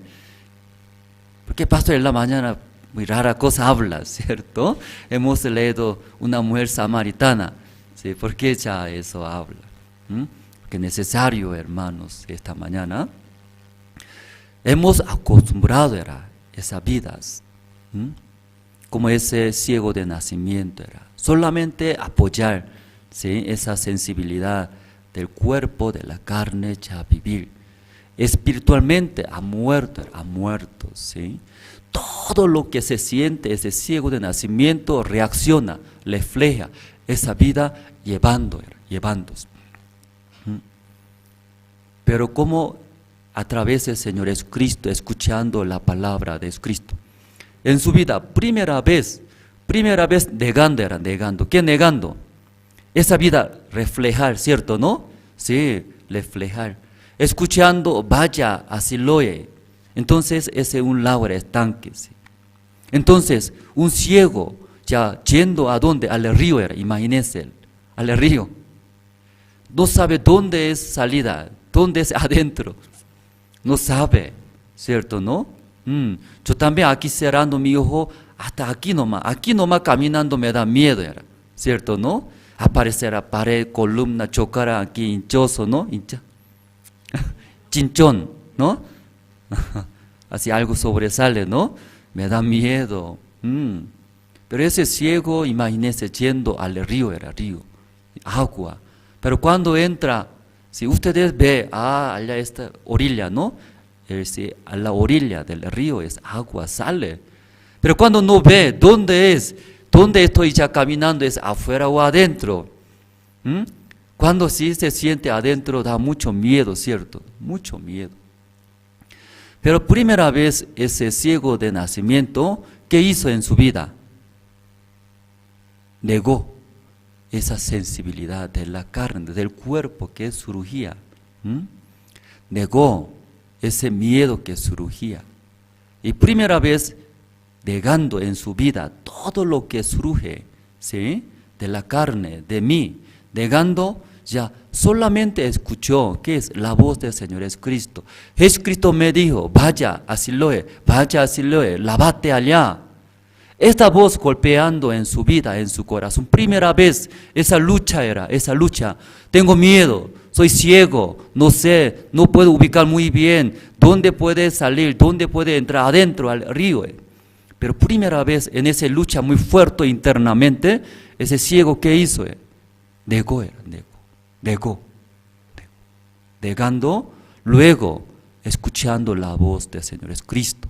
Porque pastor en la mañana muy rara cosa habla, ¿cierto? Hemos leído una mujer samaritana, ¿sí? ¿Por qué ya eso habla? Porque es necesario, hermanos, esta mañana. Hemos acostumbrado a esas vidas, como ese ciego de nacimiento era. Solamente apoyar, ¿sí? Esa sensibilidad del cuerpo, de la carne, ya vivir. Espiritualmente ha muerto, ¿sí? Todo lo que se siente, ese ciego de nacimiento, reacciona, refleja esa vida llevándose. Pero como a través del Señor Jesucristo, escuchando la palabra de Cristo, en su vida, primera vez negando. ¿Qué negando? Esa vida reflejar, ¿cierto, no? Sí, reflejar. Escuchando, vaya a Siloé. Entonces, ese es un lago estanque. ¿Sí? Entonces, un ciego, ya yendo a dónde, al río era, imagínense, al río. No sabe dónde es salida, dónde es adentro. No sabe, ¿cierto, no? Yo también aquí cerrando mi ojo, hasta aquí nomás caminando me da miedo, era, ¿cierto, no? Aparecerá pared, columna, chocará aquí hinchoso, ¿no? Chinchón, ¿no? Así algo sobresale, ¿no? Me da miedo. Pero ese ciego, imagínese yendo al río, era río, agua. Pero cuando entra, si ustedes ven, allá esta orilla, ¿no? A la orilla del río es agua, sale. Pero cuando no ve, ¿dónde es? ¿Dónde estoy ya caminando? ¿Es afuera o adentro? Cuando sí se siente adentro da mucho miedo, ¿cierto? Mucho miedo. Pero primera vez ese ciego de nacimiento, ¿qué hizo en su vida? Negó esa sensibilidad de la carne, del cuerpo que surgía. Negó ese miedo que surgía. Y primera vez negando en su vida todo lo que surge, ¿sí? De la carne, de mí, negando, ya solamente escuchó, ¿qué es? La voz del Señor Jesucristo. Jesucristo me dijo, vaya a Siloé, lávate allá. Esta voz golpeando en su vida, en su corazón, primera vez, esa lucha, tengo miedo, soy ciego, no sé, no puedo ubicar muy bien, dónde puede salir, dónde puede entrar adentro al río. Pero primera vez en esa lucha muy fuerte internamente, ese ciego, ¿qué hizo? Negó. Negando, luego escuchando la voz del Señor Jesucristo,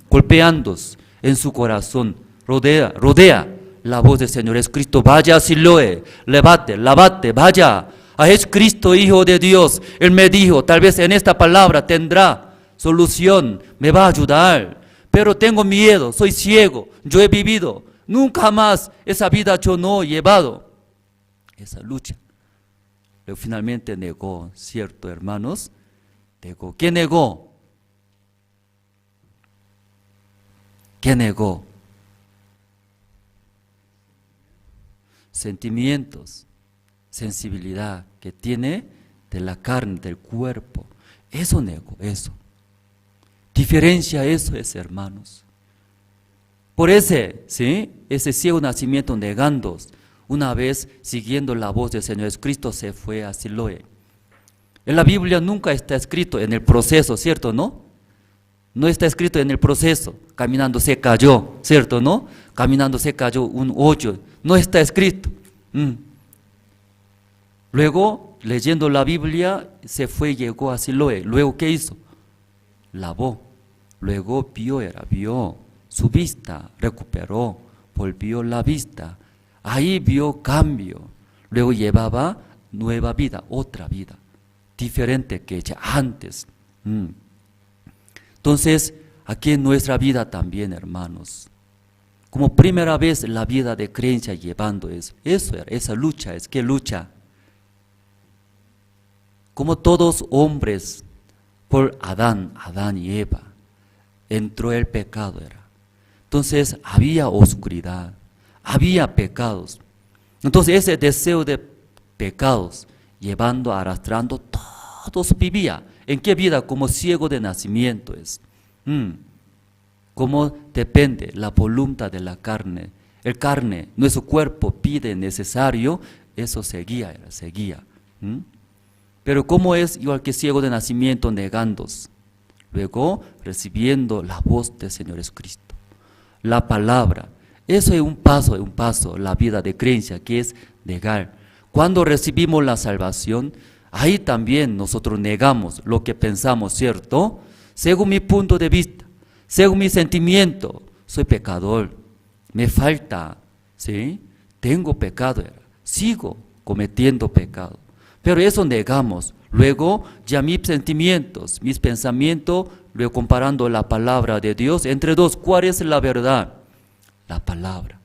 golpeándose en su corazón, rodea la voz del Señor Jesucristo. Vaya a Siloé, levante, vaya a Jesucristo, Hijo de Dios. Él me dijo, tal vez en esta palabra tendrá solución, me va a ayudar. Pero tengo miedo, soy ciego, yo he vivido. Nunca más esa vida yo no he llevado. Esa lucha. Pero finalmente negó, ¿cierto, hermanos? Negó. ¿Qué negó? ¿Qué negó? Sentimientos, sensibilidad que tiene de la carne, del cuerpo. Eso negó, eso. Diferencia eso es, hermanos. Por ese ciego nacimiento negando, una vez siguiendo la voz del Señor Jesucristo se fue a Siloé. En la Biblia nunca está escrito en el proceso, ¿cierto, no? No está escrito en el proceso, caminando se cayó, ¿cierto, no? Caminando se cayó un hoyo, no está escrito. Luego, leyendo la Biblia, se fue y llegó a Siloé. Luego, ¿qué hizo? Lavó. Luego vio su vista, recuperó, volvió la vista. Ahí vio cambio. Luego llevaba nueva vida, otra vida, diferente que ya antes. Entonces, aquí en nuestra vida también, hermanos, como primera vez la vida de creencia llevando eso era, esa lucha, ¿qué lucha? Como todos hombres, por Adán y Eva, entró el pecado, era. Entonces había oscuridad, había pecados. Entonces ese deseo de pecados, llevando, arrastrando, todos vivía. ¿En qué vida? Como ciego de nacimiento es. Como depende la voluntad de la carne. El carne, nuestro cuerpo pide necesario, eso seguía. Pero como es igual que ciego de nacimiento negándose, luego recibiendo la voz del Señor Jesucristo, la palabra. Eso es un paso, la vida de creencia, que es negar. Cuando recibimos la salvación, ahí también nosotros negamos lo que pensamos, ¿cierto? Según mi punto de vista, según mi sentimiento, soy pecador, me falta, ¿sí? Tengo pecado, sigo cometiendo pecado. Pero eso negamos. Luego ya mis sentimientos, mis pensamientos, luego comparando la palabra de Dios, entre dos, ¿cuál es la verdad? La palabra.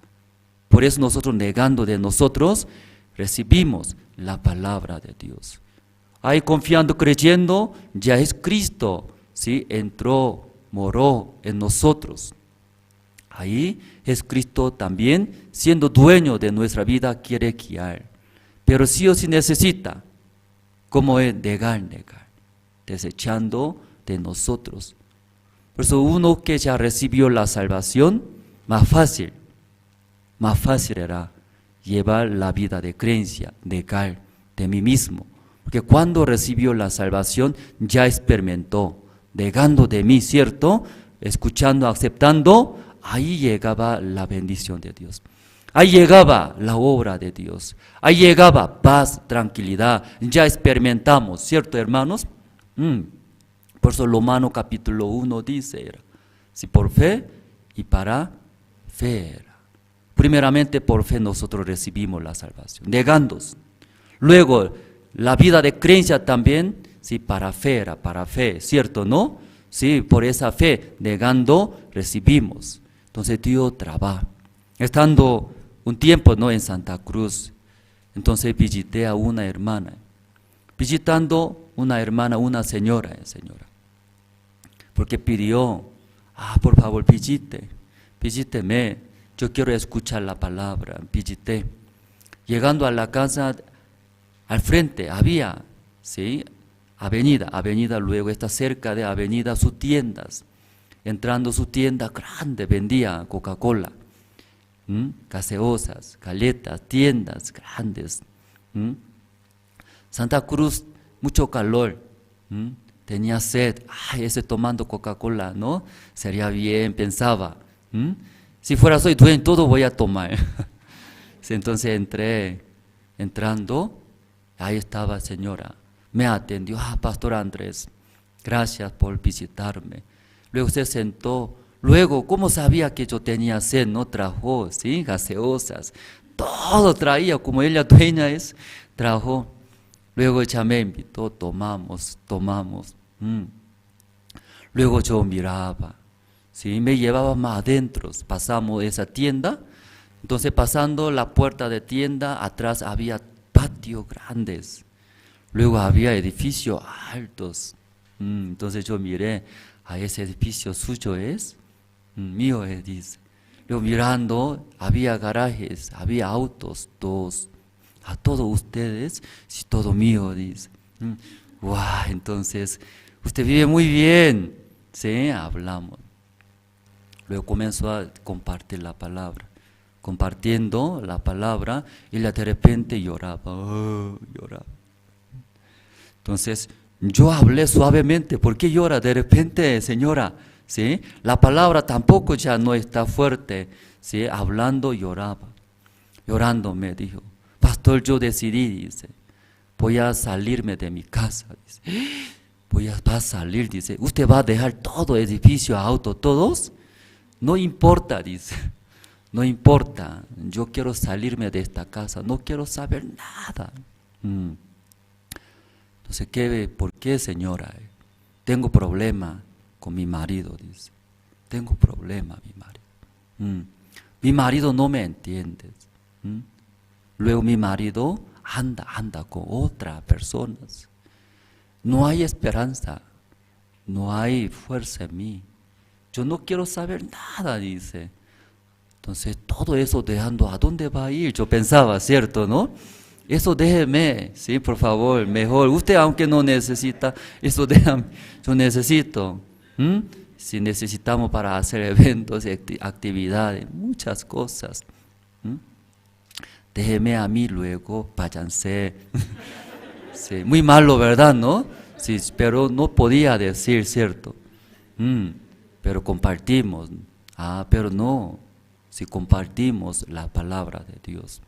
Por eso nosotros negando de nosotros, recibimos la palabra de Dios. Ahí confiando, creyendo, ya es Cristo, ¿sí? Entró, moró en nosotros. Ahí es Cristo también, siendo dueño de nuestra vida, quiere guiar. Pero sí o sí necesita, como es negar, desechando de nosotros. Por eso uno que ya recibió la salvación, más fácil era llevar la vida de creencia, negar de mí mismo. Porque cuando recibió la salvación, ya experimentó, negando de mí, ¿cierto? Escuchando, aceptando, ahí llegaba la bendición de Dios. Ahí llegaba la obra de Dios, ahí llegaba paz, tranquilidad, ya experimentamos, ¿cierto, hermanos? Por eso Romanos capítulo 1 dice, si por fe y para fe era. Primeramente por fe nosotros recibimos la salvación, negándose. Luego la vida de creencia también, sí, para fe, ¿cierto, no? Sí, por esa fe, negando, recibimos. Entonces Dios trabaja. Estando un tiempo, ¿no?, en Santa Cruz, entonces visité a una hermana, visitando una hermana, una señora, porque pidió, por favor visíteme, yo quiero escuchar la palabra, visité. Llegando a la casa, al frente había, ¿sí?, avenida, luego está cerca de avenida sus tiendas. Entrando su tienda grande, vendía Coca-Cola, gaseosas, galletas, tiendas grandes. Santa Cruz, mucho calor, tenía sed, ese tomando Coca-Cola, ¿no? Sería bien, pensaba. Si fuera soy dueño, todo voy a tomar. Entonces entrando, ahí estaba señora, me atendió, Pastor Andrés, gracias por visitarme. Luego se sentó, Luego, ¿cómo sabía que yo tenía sed? No trajo, ¿sí? Gaseosas. Todo traía, como ella dueña es, trajo. Luego ella me invitó, tomamos. Luego yo miraba, ¿sí? Me llevaba más adentro. Pasamos esa tienda. Entonces, pasando la puerta de tienda, atrás había patios grandes. Luego había edificios altos. Entonces yo miré, a ese edificio suyo es, mío es, dice. Luego mirando, había garajes, había autos, todos. A todos ustedes, sí, todo mío, dice. Wow, entonces, usted vive muy bien. Sí, hablamos. Luego comenzó a compartir la palabra. Compartiendo la palabra, y ella de repente lloraba, lloraba. Entonces, yo hablé suavemente. ¿Por qué llora de repente, señora? ¿Sí? La palabra tampoco ya no está fuerte. ¿Sí? Hablando, lloraba. Llorando me dijo, pastor, yo decidí, dice, voy a salirme de mi casa. Dice, va a salir, dice, ¿usted va a dejar todo, edificio, auto, todos? No importa, dice. No importa, yo quiero salirme de esta casa, no quiero saber nada. Entonces, ¿por qué, señora? Tengo problema con mi marido, dice. Tengo problema, mi marido. Mi marido no me entiende. Luego mi marido anda con otras personas. No hay esperanza, no hay fuerza en mí. Yo no quiero saber nada, dice. Entonces, todo eso dejando, ¿a dónde va a ir? Yo pensaba, ¿cierto, no? Eso déjeme, sí, por favor, mejor. Usted, aunque no necesita, eso déjame, yo necesito. Si necesitamos para hacer eventos, actividades, muchas cosas. Déjeme a mí luego, váyanse. Sí, muy malo, ¿verdad, no? Sí, pero no podía decir, ¿cierto? Pero compartimos. Pero no. Si compartimos la palabra de Dios.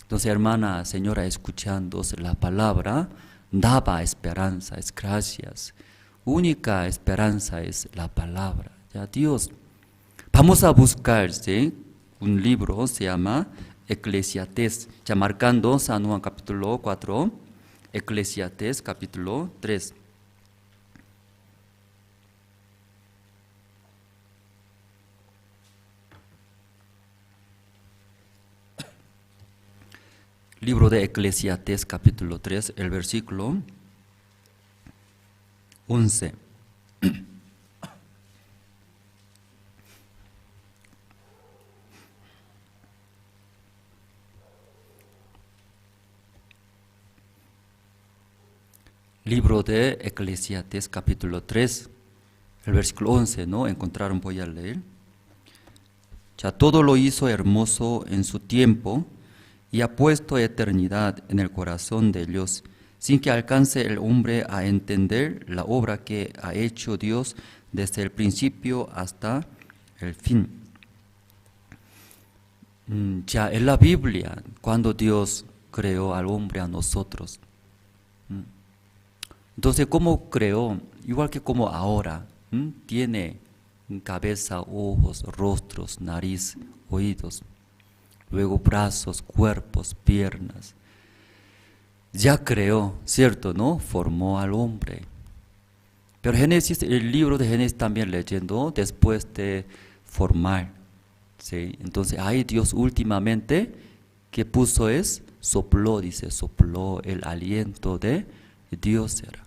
Entonces, hermana, señora, escuchando la palabra, daba esperanza, es gracias. Única esperanza es la palabra. Ya Dios. Vamos a buscar, ¿sí? Un libro, se llama Eclesiastés, ya marcando San Juan capítulo 4, Eclesiastés capítulo 3. Libro de Eclesiastés capítulo 3, el versículo 11. Libro de Eclesiastés capítulo 3, el versículo 11, ¿no? Encontraron, voy a leer. Ya todo lo hizo hermoso en su tiempo, y ha puesto eternidad en el corazón de ellos, sin que alcance el hombre a entender la obra que ha hecho Dios desde el principio hasta el fin. Ya en la Biblia, cuando Dios creó al hombre, a nosotros, entonces, ¿cómo creó? Igual que como ahora, tiene cabeza, ojos, rostros, nariz, oídos, luego brazos, cuerpos, piernas. Ya creó, ¿cierto, no? Formó al hombre. Pero Génesis, el libro de Génesis también leyendo, después de formar, ¿sí? Entonces, ahí Dios últimamente, ¿qué puso es? Sopló, dice, sopló el aliento de Dios era.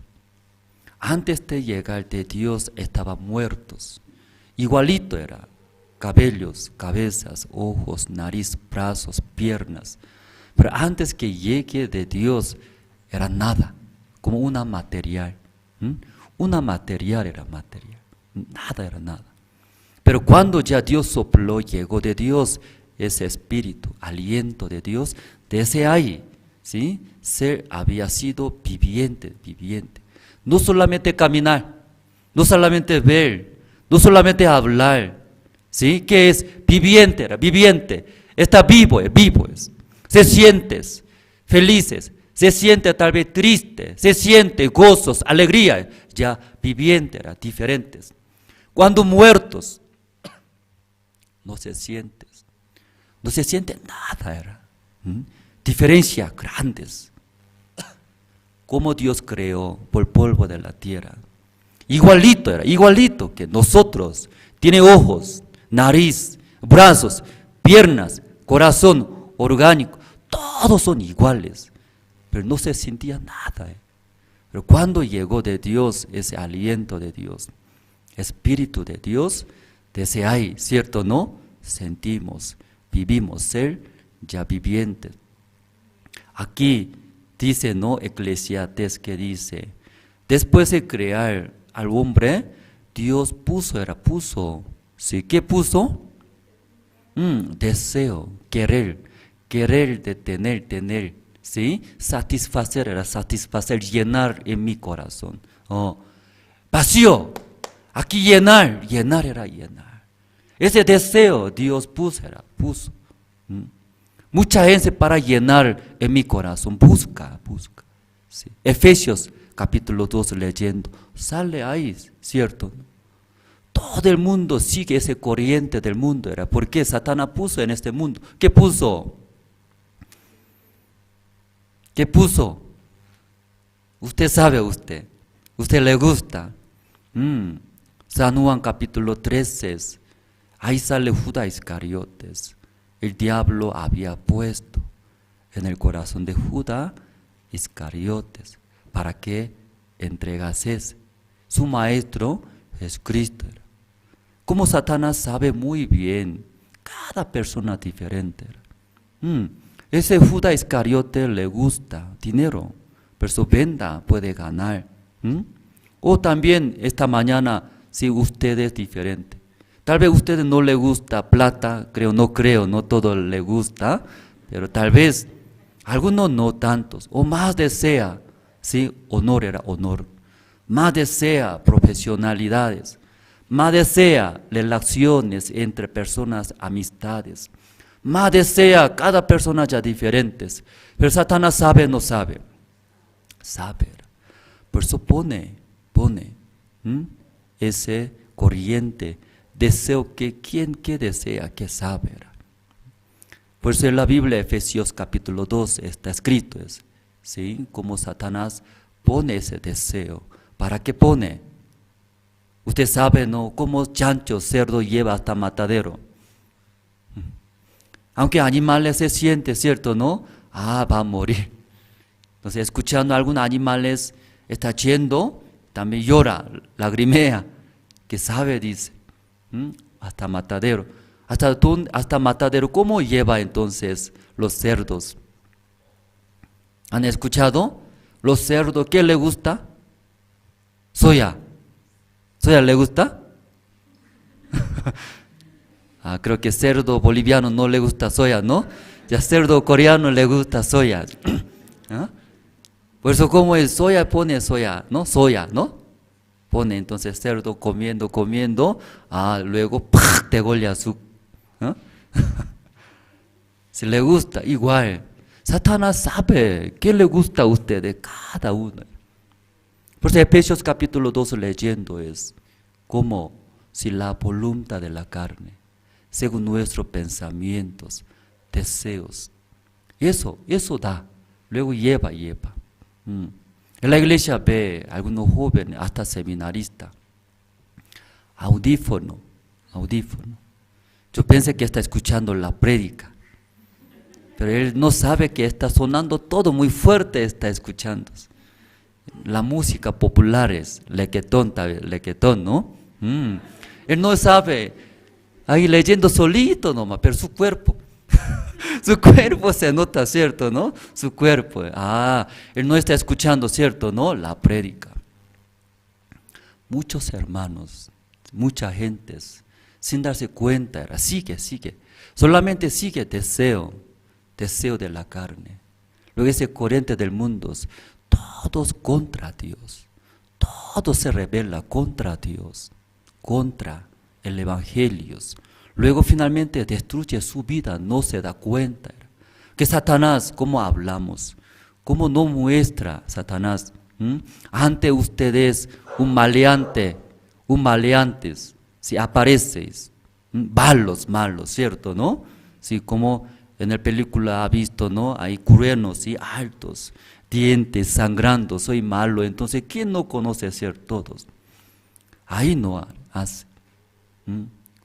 Antes de llegar de Dios estaban muertos, igualito era, cabellos, cabezas, ojos, nariz, brazos, piernas. Pero antes que llegue de Dios era nada, como una material. Una material era material, nada era nada. Pero cuando ya Dios sopló, llegó de Dios ese espíritu, aliento de Dios, desde ahí, ¿sí? Ser había sido viviente. No solamente caminar, no solamente ver, no solamente hablar, ¿sí? Que es viviente, era viviente, está vivo es. Se sientes felices, se siente tal vez triste, se siente gozos, alegría, ya viviente, era diferentes. Cuando muertos, no se siente. No se siente nada, era. Diferencias grandes. Como Dios creó por polvo de la tierra. Igualito era, igualito que nosotros. Tiene ojos, nariz, brazos, piernas, corazón, orgánico. Todos son iguales. Pero no se sentía nada. Pero cuando llegó de Dios ese aliento de Dios, Espíritu de Dios, desde ahí, ¿cierto no? Sentimos, vivimos, ser ya vivientes. Aquí dice, ¿no? Eclesiastés que dice, después de crear al hombre, Dios puso, ¿sí? ¿Qué puso? Deseo, querer de tener, ¿sí? Satisfacer, llenar en mi corazón. Vacío, aquí llenar era llenar. Ese deseo Dios puso. Mucha gente para llenar en mi corazón, busca. ¿Sí? Efesios capítulo 2 leyendo, sale ahí, ¿cierto? Todo el mundo sigue ese corriente del mundo, era porque Satanás puso en este mundo. ¿Qué puso? Usted sabe, usted le gusta. San Juan capítulo 13, ahí sale Judas Iscariotes. El diablo había puesto en el corazón de Judas Iscariotes para que entregase. Su maestro es Cristo. Como Satanás sabe muy bien, cada persona diferente. Ese Judas Iscariote le gusta dinero, pero su venda puede ganar. O también esta mañana, si usted es diferente, tal vez a usted no le gusta plata, no todo le gusta, pero tal vez algunos no tantos, o más desea, ¿sí? Honor era honor, más desea profesionalidades, más desea relaciones entre personas, amistades, más desea cada persona ya diferentes, pero Satanás sabe, no sabe, por eso pone ese corriente, deseo que quien que desea, que sabe. Por eso en la Biblia, Efesios capítulo 2, está escrito, ¿sí? Como Satanás pone ese deseo. ¿Para qué pone? Usted sabe, ¿no? Como chancho, cerdo lleva hasta matadero. Aunque animales se siente, ¿cierto, no? Va a morir. Entonces, escuchando a algunos animales, está yendo, también llora, lagrimea, que sabe, dice. Hasta matadero. Hasta matadero, ¿cómo lleva entonces los cerdos? ¿Han escuchado? Los cerdos, ¿qué le gusta? Soya. ¿Soya le gusta? Creo que cerdo boliviano no le gusta soya, ¿no? Ya cerdo coreano le gusta soya. Por eso como el soya pone soya, ¿no? Soya, ¿no? Pone entonces cerdo comiendo, luego ¡pah! Degolla su. Si le gusta, igual. Satanás sabe qué le gusta a usted de cada uno. Por eso Efesios capítulo 2 leyendo es como si la voluntad de la carne, según nuestros pensamientos, deseos, eso da, luego lleva. En la iglesia ve algunos jóvenes, hasta seminaristas, audífono. Yo pensé que está escuchando la prédica, pero él no sabe que está sonando todo muy fuerte, está escuchando. La música popular es lequetón, ¿no? Él no sabe, ahí leyendo solito nomás, pero su cuerpo. Su cuerpo se nota, ¿cierto, no? Su cuerpo. Él no está escuchando, ¿cierto, no? La prédica. Muchos hermanos, mucha gente, sin darse cuenta, sigue. Solamente sigue deseo de la carne. Luego ese corriente del mundo, todos contra Dios. Todo se rebela contra Dios, contra el Evangelio. Luego finalmente destruye su vida, no se da cuenta. Que Satanás, ¿cómo hablamos? ¿Cómo no muestra Satanás? Ante ustedes un maleante, si apareces, malos, ¿cierto, no? Sí, como en la película ha visto, ¿no? Hay cuernos y altos, dientes sangrando, soy malo. Entonces, ¿quién no conoce ser todos? Ahí no hace.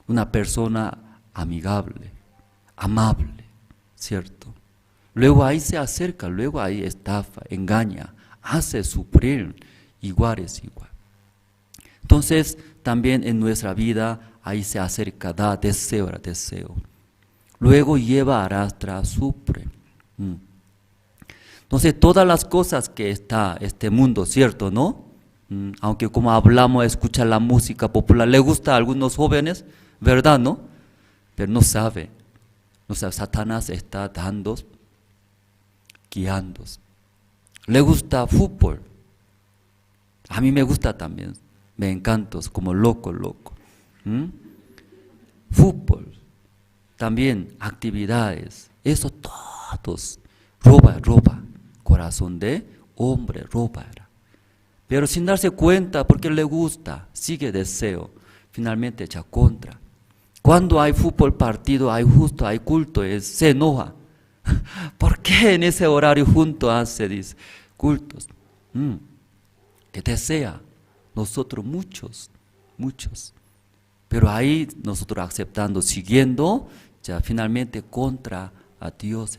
Una persona amigable, amable, ¿cierto? Luego ahí se acerca, luego ahí estafa, engaña, hace sufrir, igual es igual. Entonces, también en nuestra vida, ahí se acerca, da deseo. Luego lleva, arrastra, sufre. Entonces, todas las cosas que está este mundo, ¿cierto, no? Aunque como hablamos, escucha la música popular, le gusta a algunos jóvenes, ¿verdad, no? Pero no sabe, Satanás está dando, guiando. Le gusta fútbol, a mí me gusta también, me encanta, como loco. Fútbol, también actividades, eso todos, roba, corazón de hombre, roba. Pero sin darse cuenta, porque le gusta, sigue deseo, finalmente echa contra. Cuando hay fútbol partido, hay culto, se enoja. ¿Por qué en ese horario junto hace, dice, cultos? Que desea, nosotros muchos. Pero ahí nosotros aceptando, siguiendo, ya finalmente contra a Dios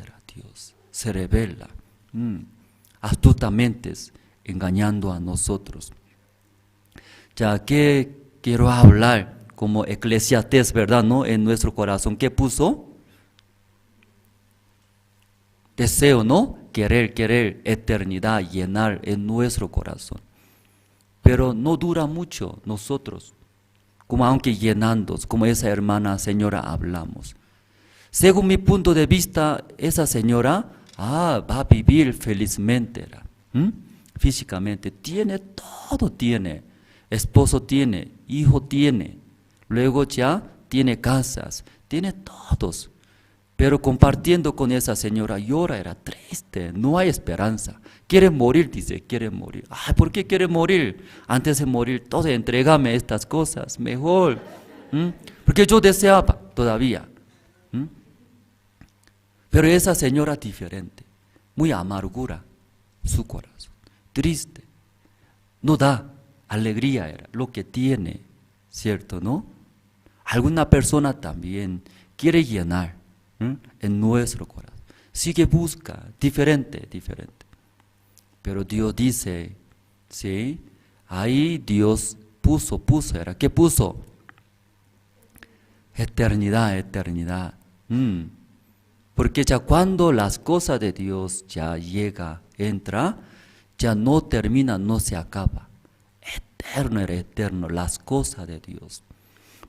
se revela, astutamente engañando a nosotros. Ya que quiero hablar como Eclesiastés, ¿verdad? ¿No? En nuestro corazón, ¿qué puso? Deseo, ¿no? Querer, eternidad, llenar en nuestro corazón. Pero no dura mucho nosotros, como aunque llenando, como esa hermana señora hablamos. Según mi punto de vista, esa señora va a vivir felizmente, físicamente, todo tiene, esposo tiene, hijo tiene, luego ya tiene casas, tiene todos. Pero compartiendo con esa señora llora, era triste, no hay esperanza. Quiere morir, dice, quiere morir. Ay, ¿por qué quiere morir? Antes de morir, todo, entrégame estas cosas, mejor. Porque yo deseaba todavía. Pero esa señora diferente, muy amargura su corazón, triste. No da alegría, era lo que tiene, ¿cierto, no? Alguna persona también quiere llenar en nuestro corazón. Sigue busca, diferente. Pero Dios dice, ¿sí? Ahí Dios puso, ¿qué puso? Eternidad. Porque ya cuando las cosas de Dios ya llega, entra, ya no termina, no se acaba. Eterno, las cosas de Dios.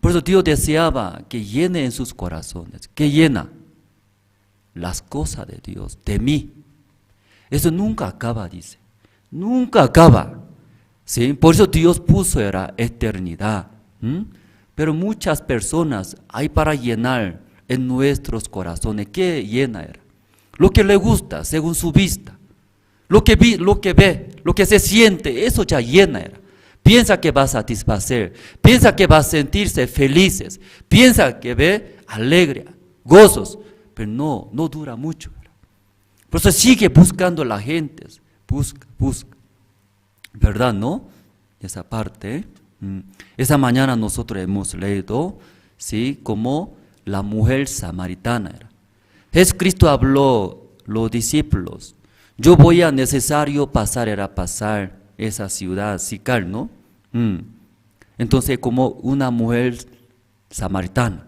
Por eso Dios deseaba que llene en sus corazones, que llena las cosas de Dios, de mí. Eso nunca acaba, dice, nunca acaba. ¿Sí? Por eso Dios puso era eternidad. Pero muchas personas hay para llenar en nuestros corazones. ¿Qué llena era? Lo que le gusta, según su vista. Lo que ve, lo que se siente, eso ya llena era. Piensa que va a satisfacer, piensa que va a sentirse felices, piensa que ve alegre, gozos, pero no dura mucho. Por eso sigue buscando la gente, busca. ¿Verdad, no? Esa parte. Esa mañana nosotros hemos leído, ¿sí? Como la mujer samaritana era. Jesucristo habló, los discípulos, yo voy a necesario pasar esa ciudad, Sicar, ¿no? Entonces, como una mujer samaritana,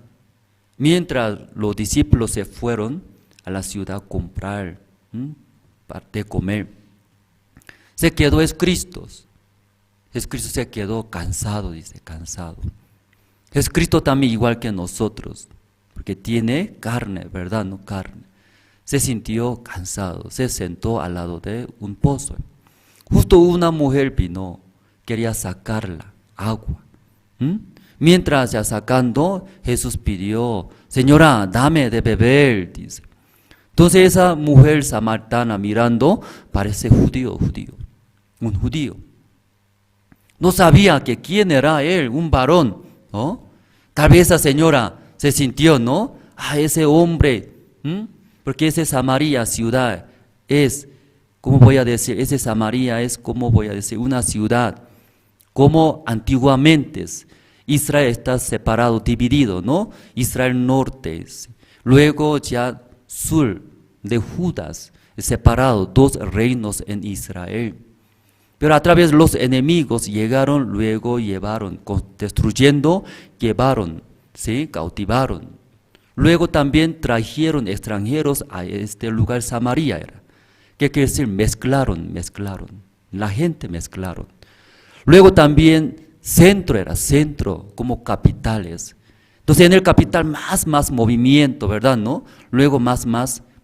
mientras los discípulos se fueron a la ciudad a comprar, de comer, se quedó Jesucristo se quedó cansado, dice, cansado. Jesucristo también igual que nosotros, porque tiene carne, ¿verdad? No carne. Se sintió cansado, se sentó al lado de un pozo. Justo una mujer vino, quería sacarla, agua. Mientras ya sacando, Jesús pidió, señora, dame de beber, dice. Entonces esa mujer samaritana mirando, parece un judío. No sabía que quién era él, un varón, ¿no? Tal vez esa señora se sintió, ¿no? Ese hombre, porque ese Samaria ciudad es, ¿cómo voy a decir? Ese Samaria es, ¿cómo voy a decir? Una ciudad, como antiguamente Israel está separado, dividido, ¿no? Israel norte, luego ya sur de Judas, separado, dos reinos en Israel. Pero a través de los enemigos llegaron, luego llevaron, destruyendo, llevaron, ¿sí? Cautivaron. Luego también trajeron extranjeros a este lugar Samaria. ¿Qué quiere decir? Mezclaron. La gente mezclaron. Luego también centro, como capitales. Entonces en el capital más movimiento, ¿verdad? ¿No? Luego más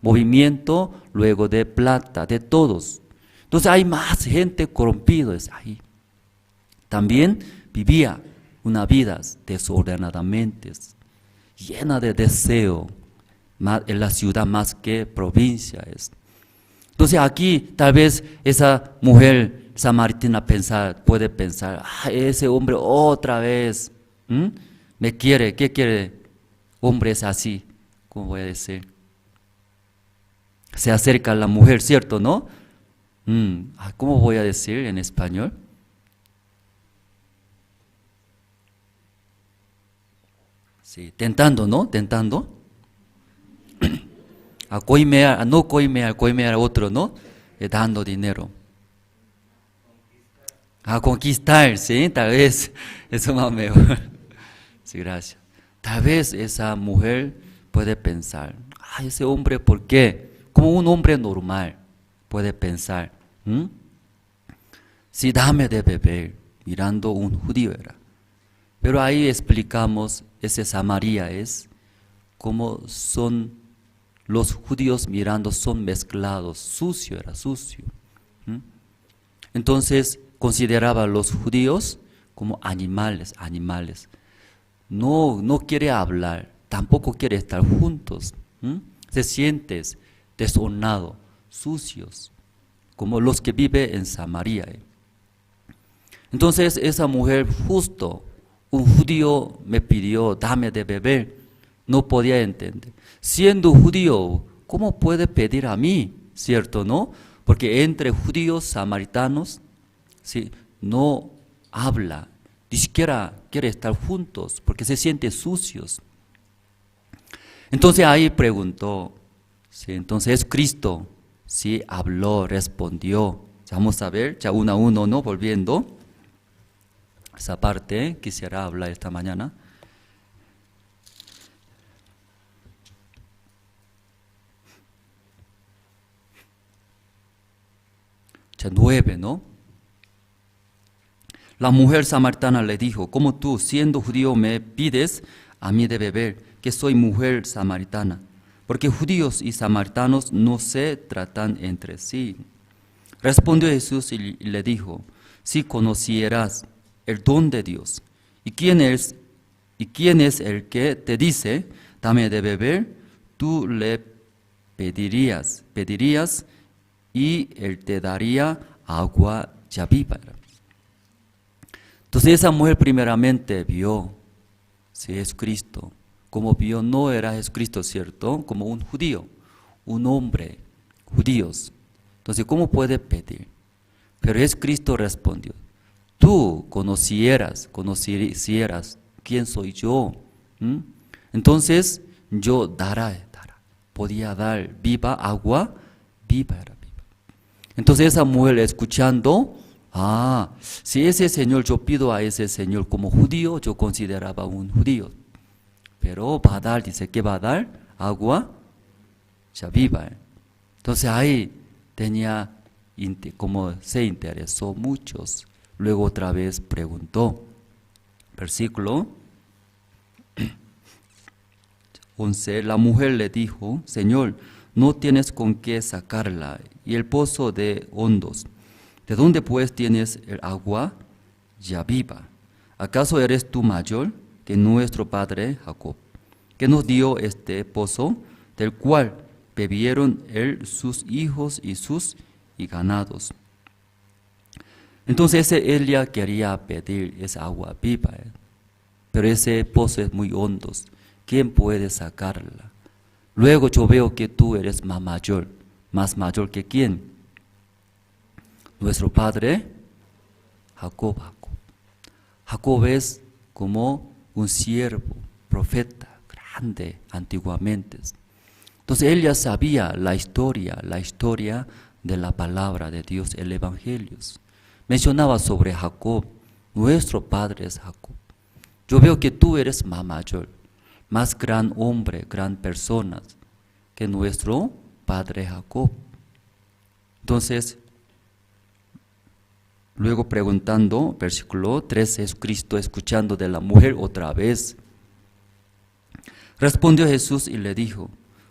movimiento, luego de plata, de todos. Entonces hay más gente corrompida ahí. También vivía una vida desordenadamente, llena de deseo, en la ciudad más que provincia es. Entonces aquí tal vez esa mujer samaritana puede pensar, ese hombre otra vez me quiere, ¿qué quiere? Hombre es así, ¿cómo voy a decir? Se acerca a la mujer, ¿cierto, no? ¿Cómo voy a decir en español? Sí, tentando, ¿no? Tentando. A coimear, no coimear a otro, ¿no? Dando dinero. A conquistar, sí, tal vez. Eso más mejor. Sí, gracias. Tal vez esa mujer puede pensar, ese hombre, ¿por qué? Como un hombre normal puede pensar, sí, dame de beber, mirando un judío era. Pero ahí explicamos, ese Samaria es como son los judíos mirando, son mezclados, sucio era sucio. Entonces consideraba a los judíos como animales. No quiere hablar, tampoco quiere estar juntos. Se siente deshonrado, sucios, como los que viven en Samaria. Entonces esa mujer, justo un judío me pidió, dame de beber, no podía entender. Siendo judío, ¿cómo puede pedir a mí? ¿Cierto, no? Porque entre judíos samaritanos, ¿sí? No habla, ni siquiera quiere estar juntos, porque se sienten sucios. Entonces ahí preguntó, ¿sí? Entonces Cristo, sí, habló, respondió. Vamos a ver, ya uno a uno, ¿no? Volviendo. Esa parte quisiera hablar esta mañana. Ya 9, ¿no? La mujer samaritana le dijo, ¿cómo tú, siendo judío, me pides a mí de beber, que soy mujer samaritana? Porque judíos y samaritanos no se tratan entre sí. Respondió Jesús y le dijo, si conocieras el don de Dios, ¿y quién es el que te dice, dame de beber? Tú le pedirías y él te daría agua ya viva. Entonces esa mujer primeramente vio, si es Cristo, como vio, no era Jesucristo, ¿cierto? Como un judío, un hombre, judíos. Entonces, ¿cómo puede pedir? Pero Cristo respondió, tú conocieras quién soy yo. Entonces, yo podía dar viva agua, viva era viva. Entonces esa mujer escuchando, si ese Señor, yo pido a ese Señor como judío, yo consideraba un judío. Pero va a dar, dice que va a dar agua ya viva. Entonces ahí tenía, como se interesó muchos. Luego otra vez preguntó, versículo 11, la mujer le dijo, Señor, no tienes con qué sacarla, y el pozo de hondos, ¿de dónde pues tienes el agua ya viva? ¿Acaso eres tú mayor que nuestro padre Jacob, que nos dio este pozo, del cual bebieron él, sus hijos y ganados? Entonces ella quería pedir esa agua viva, pero ese pozo es muy hondo, ¿quién puede sacarla? Luego yo veo que tú eres más mayor que quién. Nuestro padre, Jacob. Jacob es como un siervo, profeta, grande antiguamente. Entonces él ya sabía la historia de la palabra de Dios, el Evangelio. Mencionaba sobre Jacob, nuestro padre es Jacob. Yo veo que tú eres más mayor, más gran hombre, gran persona que nuestro padre Jacob. Entonces, luego preguntando, versículo 13, Jesucristo escuchando de la mujer otra vez. Respondió Jesús y le dijo,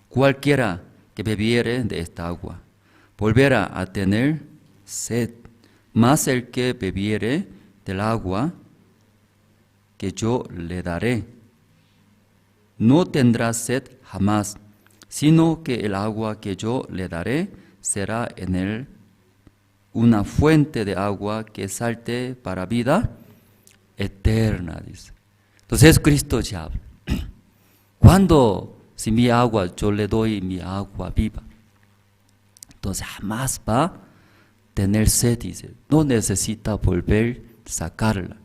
cualquiera que bebiere de esta agua, volverá a tener sed, mas el que bebiere del agua que yo le daré, no tendrá sed jamás, sino que el agua que yo le daré será en él una fuente de agua que salte para vida eterna, dice. Entonces Cristo ya habla. Cuando, si mi agua, yo le doy mi agua viva, entonces jamás va a tener sed, dice. No necesita volver a sacarla.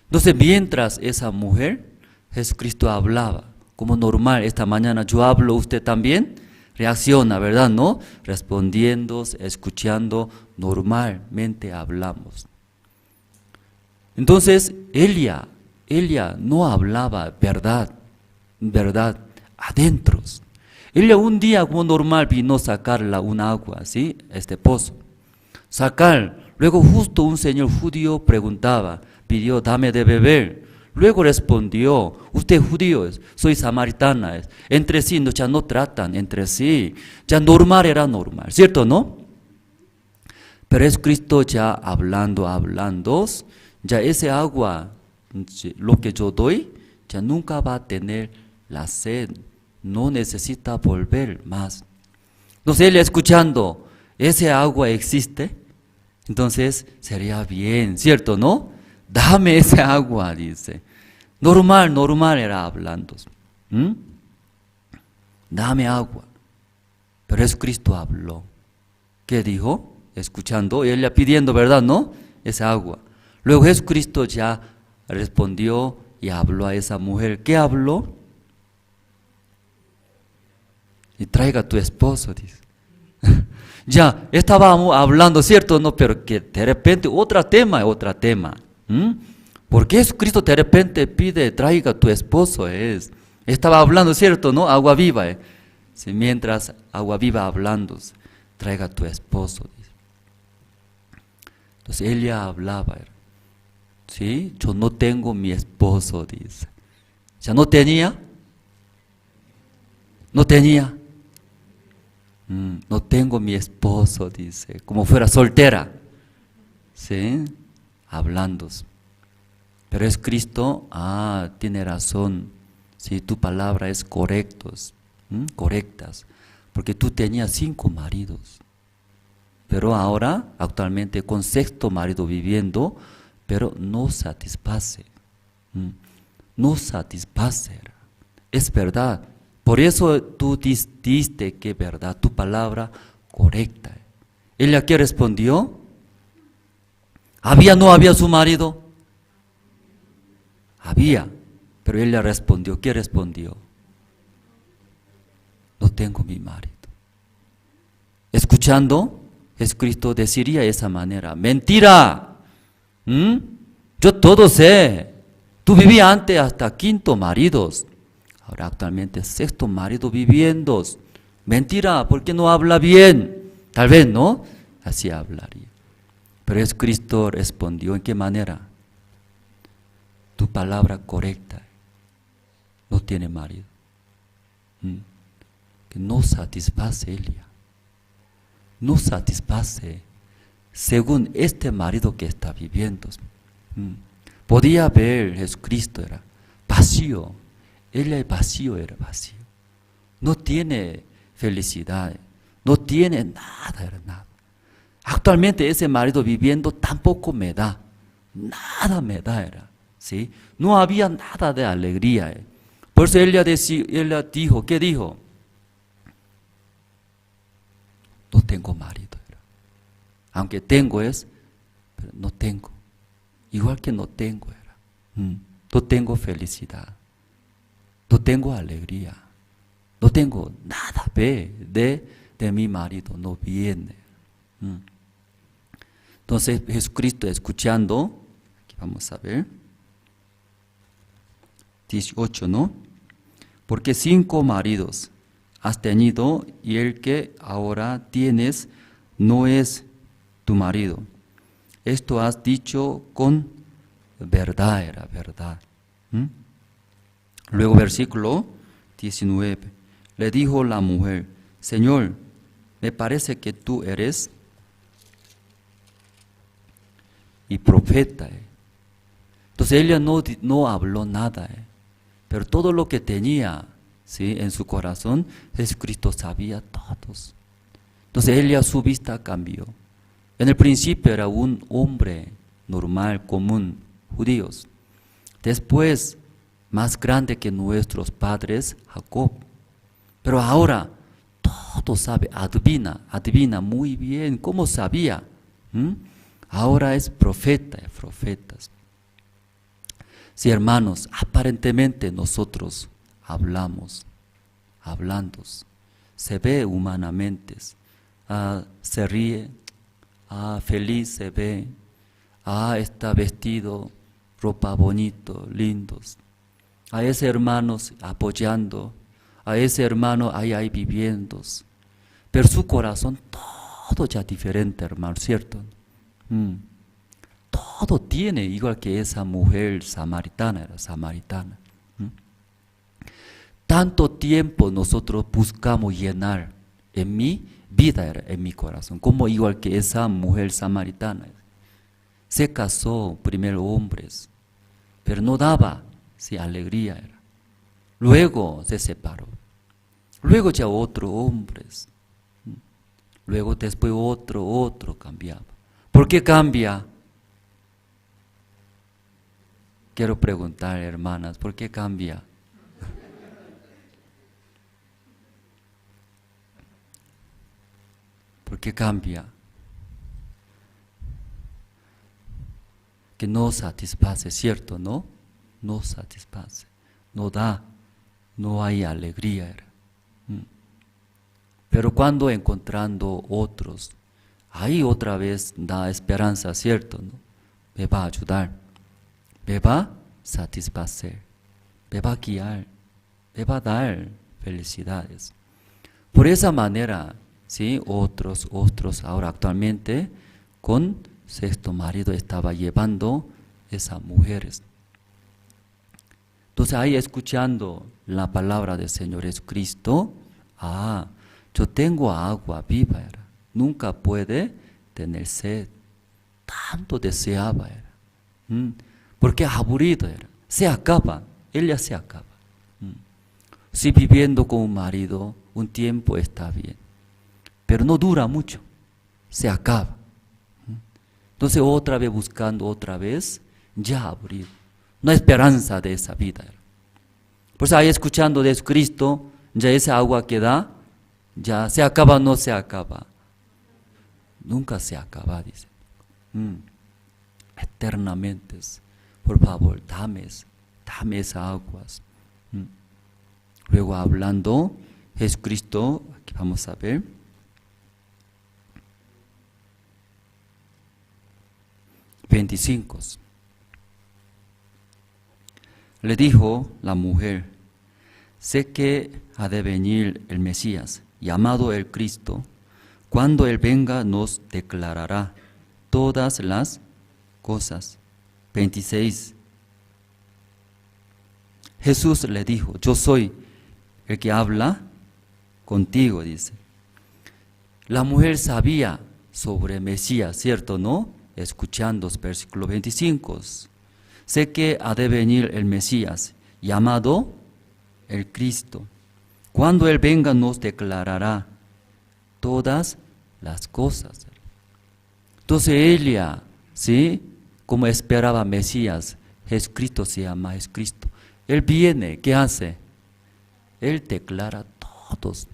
Entonces, mientras esa mujer, Jesucristo hablaba, como normal, esta mañana yo hablo, usted también reacciona, ¿verdad? ¿No? Respondiendo, escuchando, normalmente hablamos. Entonces, ella no hablaba verdad adentro. Ella un día como normal vino a sacarla un agua, ¿sí? Este pozo. Sacar. Luego justo un señor judío preguntaba, pidió, dame de beber. Luego respondió, usted judío es, soy samaritana es. Entre sí ya no tratan, entre sí. Ya normal era normal, ¿cierto no? Pero es Cristo ya hablando, ya ese agua, lo que yo doy, ya nunca va a tener la sed. No necesita volver más. Entonces él escuchando, ese agua existe, entonces sería bien, ¿cierto no? Dame ese agua, dice. Normal era hablando. Dame agua. Pero Jesucristo habló. ¿Qué dijo? Escuchando, y ella pidiendo, ¿verdad? ¿No? Esa agua. Luego Jesucristo ya respondió y habló a esa mujer. ¿Qué habló? Y traiga a tu esposo, dice. Ya, estábamos hablando, ¿cierto? No, pero que de repente otro tema. ¿Por qué Jesucristo de repente pide, traiga a tu esposo? Estaba hablando, ¿cierto? ¿No? Agua viva. Sí, mientras agua viva hablando, traiga a tu esposo, dice. Entonces ella hablaba, ¿sí? Yo no tengo mi esposo, dice. ¿Ya no tenía? No tenía. No tengo mi esposo, dice, como fuera soltera, ¿sí? Hablando. Pero es Cristo, tiene razón, si tu palabra es correctas, porque tú tenías 5 maridos, pero ahora, actualmente, con 6º marido viviendo, pero no satisface, es verdad. Por eso tú diste que verdad, tu palabra correcta. ¿Ella qué respondió? ¿Había o no había su marido? Había, pero ella respondió. ¿Qué respondió? No tengo mi marido. Escuchando, Jesucristo deciría de esa manera, mentira, yo todo sé, tú vivías antes hasta 5 maridos. Ahora actualmente 6º marido viviendo. Mentira, porque no habla bien. Tal vez, ¿no? Así hablaría. Pero Jesucristo respondió, ¿en qué manera? Tu palabra correcta. No tiene marido. Que no satisface ella. No satisface según este marido que está viviendo. Podía ver Jesucristo, era vacío. Ella es vacío, era vacío. No tiene felicidad, no tiene nada. Actualmente ese marido viviendo tampoco me da, nada me da, era. ¿sí? No había nada de alegría. Por eso ella dijo, ¿qué dijo? No tengo marido. Aunque tengo pero no tengo. Igual que no tengo no tengo felicidad. No tengo alegría. No tengo nada de mi marido, no viene. Entonces Jesucristo escuchando, aquí vamos a ver, 18, ¿no? Porque 5 maridos has tenido y el que ahora tienes no es tu marido. Esto has dicho con verdad, era verdad. Luego versículo 19. Le dijo la mujer, Señor, me parece que tú eres y profeta. Entonces ella no habló nada, pero todo lo que tenía, ¿sí?, en su corazón, Jesucristo sabía todos. Entonces ella, su vista cambió. En el principio era un hombre normal, común, judíos. Después, más grande que nuestros padres, Jacob. Pero ahora, todo sabe, adivina muy bien. ¿Cómo sabía? Ahora es profetas. Sí, hermanos, aparentemente nosotros hablando, se ve humanamente, se ríe, feliz se ve, está vestido, ropa bonito, lindos. A ese hermano apoyando, a ese hermano ahí viviendo. Pero su corazón todo ya diferente, hermano, ¿cierto? Todo tiene, igual que esa mujer samaritana. Tanto tiempo nosotros buscamos llenar en mi vida, en mi corazón, como igual que esa mujer samaritana. Se casó primero hombres, pero no daba alegría. Luego se separó. Luego ya otro hombres. Luego después otro cambiaba. ¿Por qué cambia? Quiero preguntar, hermanas, ¿por qué cambia? ¿Por qué cambia? Que no satisface, ¿cierto? ¿No? No satisface, no da, no hay alegría. Pero cuando encontrando otros, ahí otra vez da esperanza, ¿cierto? ¿No? Me va a ayudar, me va a satisfacer, me va a guiar, me va a dar felicidades. Por esa manera, ¿sí?, otros ahora actualmente con sexto marido estaba llevando esas mujeres. Entonces ahí escuchando la palabra del Señor Jesucristo, yo tengo agua viva, nunca puede tener sed, tanto deseaba, porque aburrido se acaba, ella se acaba. Si viviendo con un marido un tiempo está bien, pero no dura mucho, se acaba. Entonces otra vez buscando, ya aburrido. No hay esperanza de esa vida. Por eso ahí escuchando de Jesucristo, ya esa agua que da, ya se acaba o no se acaba. Nunca se acaba, dice. Eternamente, por favor, dame esas aguas. Luego hablando, Jesucristo, aquí vamos a ver. (25) Le dijo la mujer, sé que ha de venir el Mesías, llamado el Cristo. Cuando Él venga nos declarará todas las cosas. 26. Jesús le dijo, yo soy el que habla contigo, dice. La mujer sabía sobre el Mesías, ¿cierto, no? Escuchando versículo 25. Sé que ha de venir el Mesías, llamado el Cristo. Cuando Él venga nos declarará todas las cosas. Entonces ella, ¿sí?, como esperaba Mesías, Jesucristo se llama Jesucristo. Él viene, ¿qué hace? Él declara todos,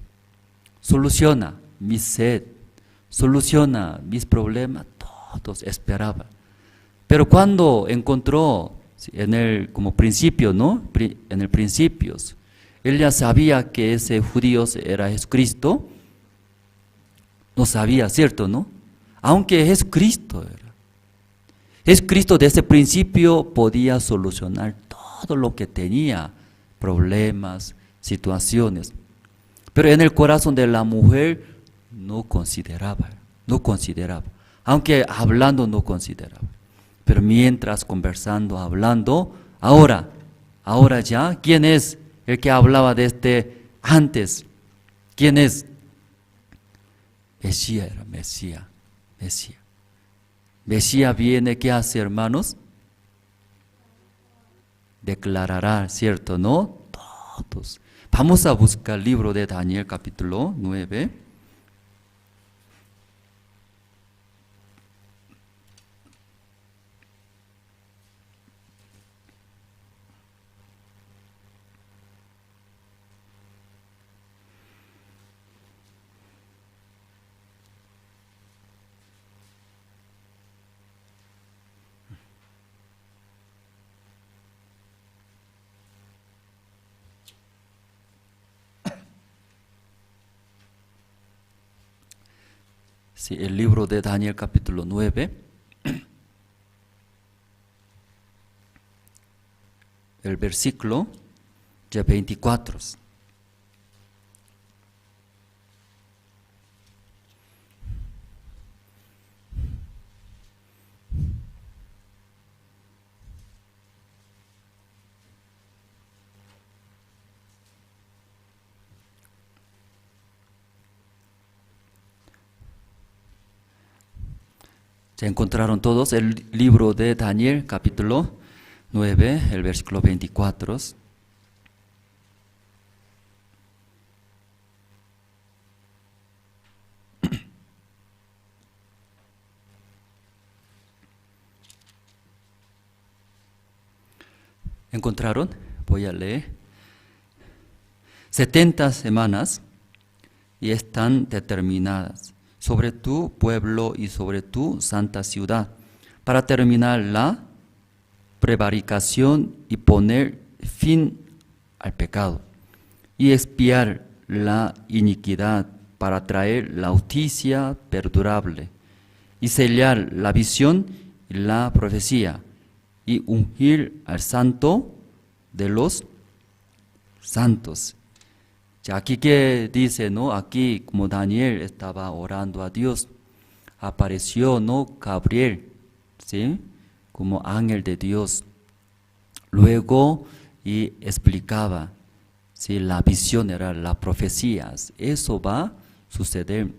soluciona mi sed, soluciona mis problemas, todos esperaban. Pero cuando encontró como principio, ¿no? En el principio, él ya sabía que ese judío era Jesucristo, no sabía, ¿cierto, no? Aunque Jesucristo era. Jesucristo desde el principio podía solucionar todo lo que tenía, problemas, situaciones. Pero en el corazón de la mujer no consideraba, aunque hablando no consideraba. Pero mientras conversando, hablando, ahora ya, ¿quién es el que hablaba desde antes? ¿Quién es? Mesías era Mesías. Mesías viene, ¿qué hace, hermanos? Declarará, ¿cierto, no? Todos. Vamos a buscar el libro de Daniel capítulo 9. Sí, el libro de Daniel capítulo 9, el versículo ya 24. ¿Se encontraron todos el libro de Daniel, capítulo 9, el versículo 24? ¿Encontraron? Voy a leer. 70 semanas y están determinadas sobre tu pueblo y sobre tu santa ciudad, para terminar la prevaricación y poner fin al pecado, y expiar la iniquidad, para traer la justicia perdurable, y sellar la visión y la profecía, y ungir al santo de los santos. Aquí que dice, ¿no? Aquí como Daniel estaba orando a Dios, apareció, ¿no? Gabriel, ¿sí? Como ángel de Dios. Luego y explicaba, ¿sí? La visión era las profecías. Eso va a suceder.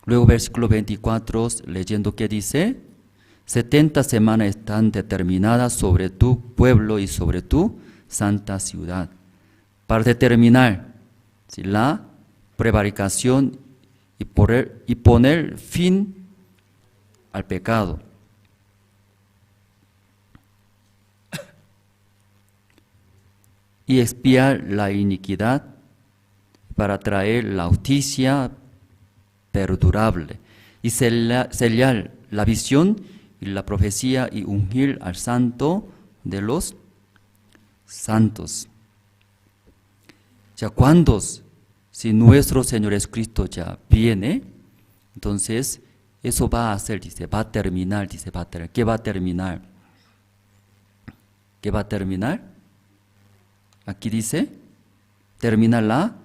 Luego versículo 24, leyendo que dice, 70 semanas están determinadas sobre tu pueblo y sobre tu santa ciudad, para determinar, ¿sí? La prevaricación y poner fin al pecado. Y expiar la iniquidad, para traer la justicia perdurable, y sellar la visión y la profecía, y ungir al santo de los santos. Ya cuando, si nuestro Señor Jesucristo ya viene, entonces eso va a hacer, dice, va a terminar, dice, va a terminar. ¿Qué va a terminar? ¿Qué va a terminar? Aquí dice, termina la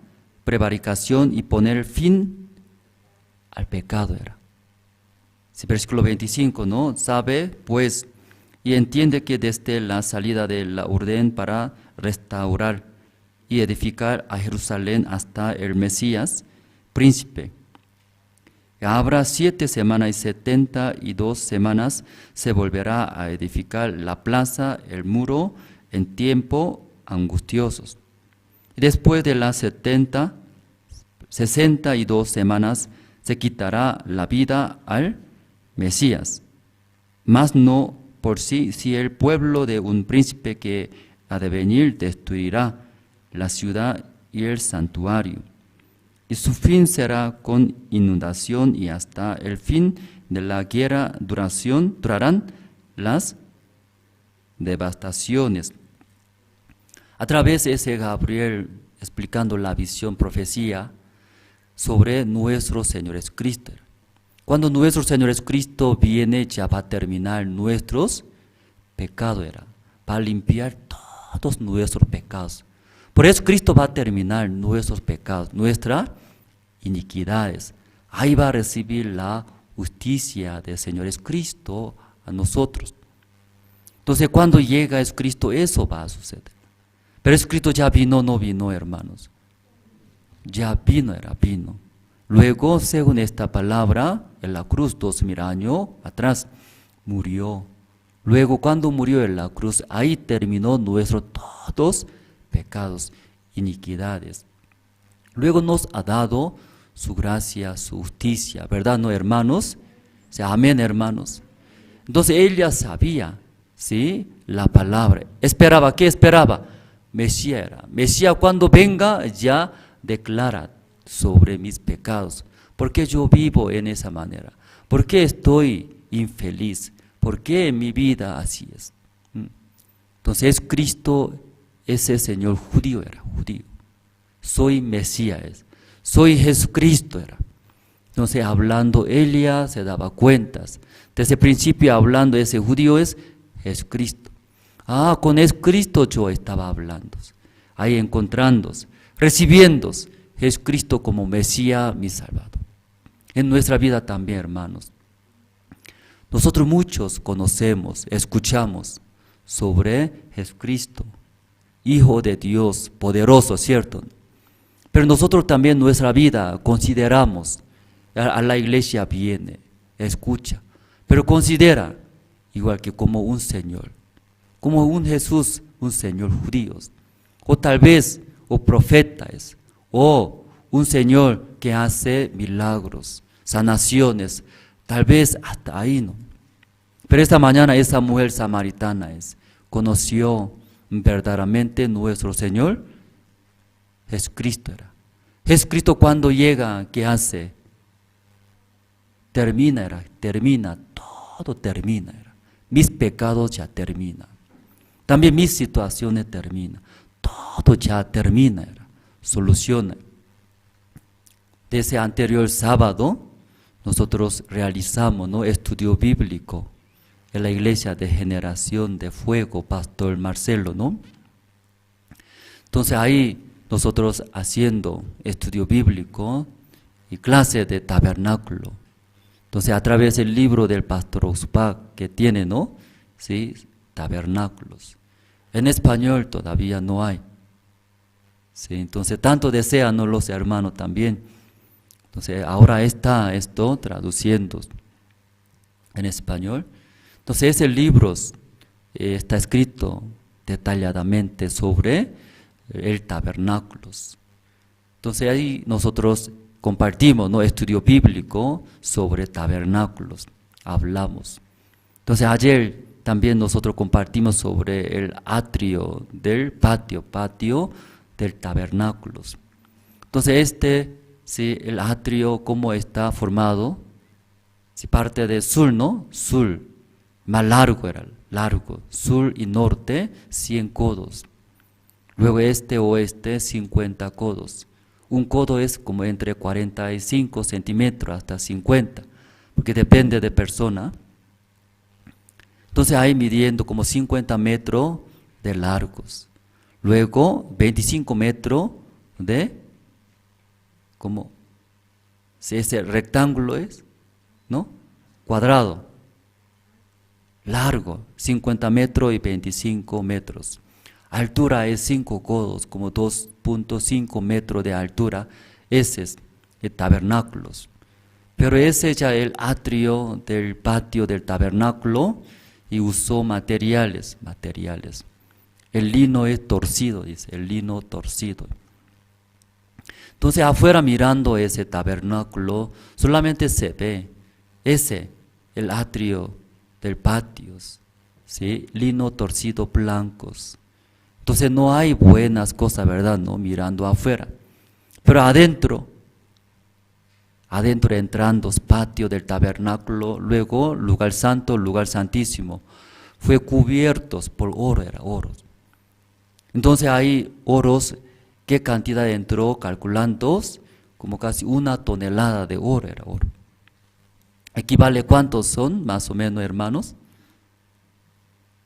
prevaricación y poner fin al pecado era. Sí, versículo 25, ¿no? Sabe, pues, y entiende que desde la salida de la orden para restaurar y edificar a Jerusalén hasta el Mesías, príncipe, habrá 7 semanas y 72 semanas, se volverá a edificar la plaza, el muro, en tiempo angustiosos. Y después de las 62 semanas, se quitará la vida al Mesías, mas no por sí, si el pueblo de un príncipe que ha de venir destruirá la ciudad y el santuario. Y su fin será con inundación y hasta el fin de la guerra durarán las devastaciones. A través de ese Gabriel explicando la visión, profecía sobre nuestro Señor Jesucristo. Cuando nuestro Señor Jesucristo viene, ya va a terminar nuestros pecados, va a limpiar todos nuestros pecados. Por eso Cristo va a terminar nuestros pecados, nuestras iniquidades. Ahí va a recibir la justicia del Señor Jesucristo a nosotros. Entonces cuando llega Jesucristo, eso va a suceder. Pero Jesucristo ya vino, no vino, hermanos. Ya vino, vino. Luego, según esta palabra, en la cruz 2000 años atrás, murió. Luego, cuando murió en la cruz, ahí terminó nuestros todos pecados, iniquidades. Luego nos ha dado su gracia, su justicia, ¿verdad, no, hermanos? O sea, amén, hermanos. Entonces, él ya sabía, ¿sí?, la palabra. Esperaba, ¿qué esperaba? Mesías era. Mesías cuando venga ya declara sobre mis pecados. ¿Por qué yo vivo en esa manera? ¿Por qué estoy infeliz? ¿Por qué en mi vida así es? Entonces Cristo, ese Señor judío era judío. Soy Mesías, soy Jesucristo era. Entonces hablando Elías se daba cuentas. Desde el principio hablando ese judío es Jesucristo. Con Jesucristo yo estaba hablando. Ahí encontrándose, recibiendo Jesucristo como Mesías, mi Salvador. En nuestra vida también, hermanos. Nosotros muchos conocemos, escuchamos sobre Jesucristo, Hijo de Dios, poderoso, ¿cierto? Pero nosotros también en nuestra vida consideramos, a la iglesia viene, escucha, pero considera igual que como un Señor, como un Jesús, un Señor judío, o tal vez, o profetas, o un Señor que hace milagros, sanaciones, tal vez hasta ahí no. Pero esta mañana esa mujer samaritana conoció verdaderamente nuestro Señor Jesucristo era. Jesucristo cuando llega, ¿qué hace? Termina, todo termina. Mis pecados ya terminan. También mis situaciones terminan. Todo ya termina, soluciona. Desde anterior sábado, nosotros realizamos, ¿no?, estudio bíblico en la iglesia de Generación de Fuego, Pastor Marcelo, ¿no? Entonces ahí nosotros haciendo estudio bíblico y clase de tabernáculo. Entonces a través del libro del Pastor Oxpac que tiene, ¿no?, sí, tabernáculos. En español todavía no hay. Sí, entonces tanto desean, ¿no?, los hermanos también. Entonces ahora está esto traduciendo en español. Entonces ese libro está escrito detalladamente sobre el tabernáculo. Entonces ahí nosotros compartimos, ¿no?, estudio bíblico sobre tabernáculos, hablamos. Entonces ayer también nosotros compartimos sobre el atrio del patio del tabernáculo. Entonces sí, el atrio, ¿cómo está formado? Si parte de sur, ¿no? Sur, más largo era, sur y norte, 100 codos. Luego oeste, 50 codos. Un codo es como entre 45 centímetros hasta 50, porque depende de persona. Entonces ahí midiendo como 50 metros de largos. Luego 25 metros de, como, si ese rectángulo es, ¿no?, cuadrado, largo, 50 metros y 25 metros. Altura es 5 codos, como 2.5 metros de altura. Ese es el tabernáculo. Pero ese ya el atrio del patio del tabernáculo y usó materiales. El lino es torcido, dice, el lino torcido. Entonces afuera mirando ese tabernáculo solamente se ve el atrio del patio, ¿sí? Lino torcido blancos. Entonces no hay buenas cosas, ¿verdad? ¿No? Mirando afuera. Pero adentro entrando patio del tabernáculo, luego lugar santo, lugar santísimo, fue cubiertos por oro, era oro. Entonces hay oros, ¿qué cantidad entró? Calculando, como casi 1 tonelada de oro era oro. ¿Equivale cuántos son, más o menos, hermanos?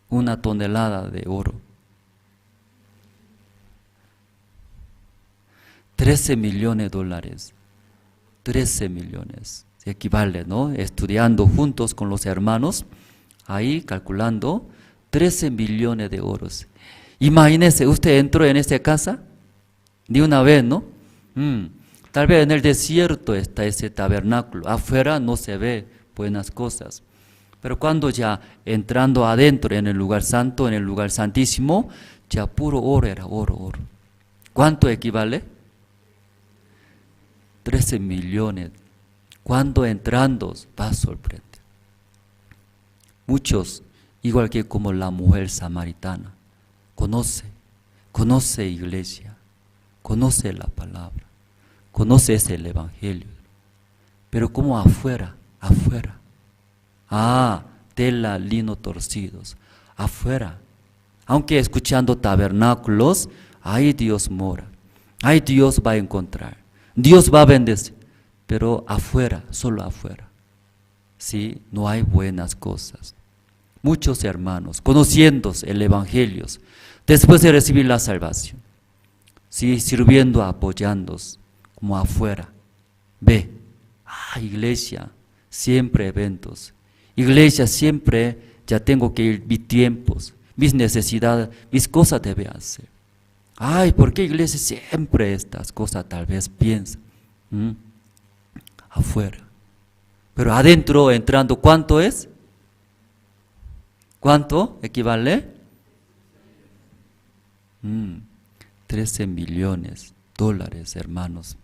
1 tonelada de oro. 13 millones de dólares. 13 millones. Equivale, ¿no? Estudiando juntos con los hermanos, ahí calculando 13 millones de euros. Imagínese, usted entró en esta casa de una vez, ¿no? Tal vez en el desierto está ese tabernáculo, afuera no se ve buenas cosas. Pero cuando ya entrando adentro en el lugar santo, en el lugar santísimo, ya puro oro era oro. ¿Cuánto equivale? 13 millones. Cuando entrando va a sorprender. Muchos, igual que como la mujer samaritana, conoce iglesia, conoce la palabra, conoce el evangelio, pero como afuera, tela, lino torcidos, afuera, aunque escuchando tabernáculos, ahí Dios mora, ahí Dios va a encontrar, Dios va a bendecir, pero afuera, solo afuera, sí, no hay buenas cosas. Muchos hermanos, conociendo el evangelio, después de recibir la salvación, sí, sirviendo, apoyando, como afuera, ve, iglesia, siempre eventos, iglesia, siempre ya tengo que ir, mis tiempos, mis necesidades, mis cosas debe hacer. ¿Por qué iglesia siempre estas cosas tal vez piensa? Afuera. Pero adentro, entrando, ¿cuánto es? ¿Cuánto equivale? 13 millones de dólares, hermanos.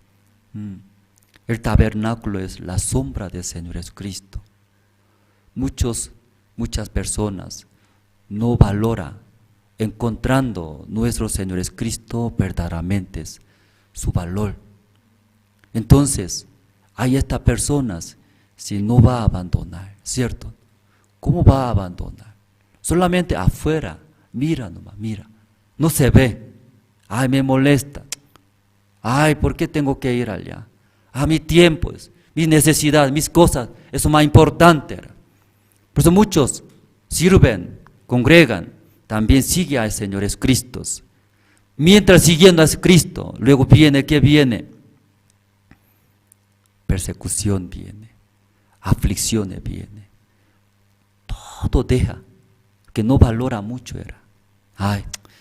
El tabernáculo es la sombra del Señor Jesucristo. Muchas personas no valoran encontrando nuestro Señor Jesucristo verdaderamente su valor. Entonces, hay estas personas, si no va a abandonar, ¿cierto? ¿Cómo va a abandonar? Solamente afuera, mira nomás, mira, no se ve. Me molesta. ¿Por qué tengo que ir allá? Mi tiempo, mis necesidades, mis cosas, eso es más importante. Por eso muchos sirven, congregan, también siguen al Señor Jesucristo. Mientras siguiendo a Cristo, luego viene, ¿qué viene? Persecución viene, aflicciones viene. Todo deja, que no valora mucho era.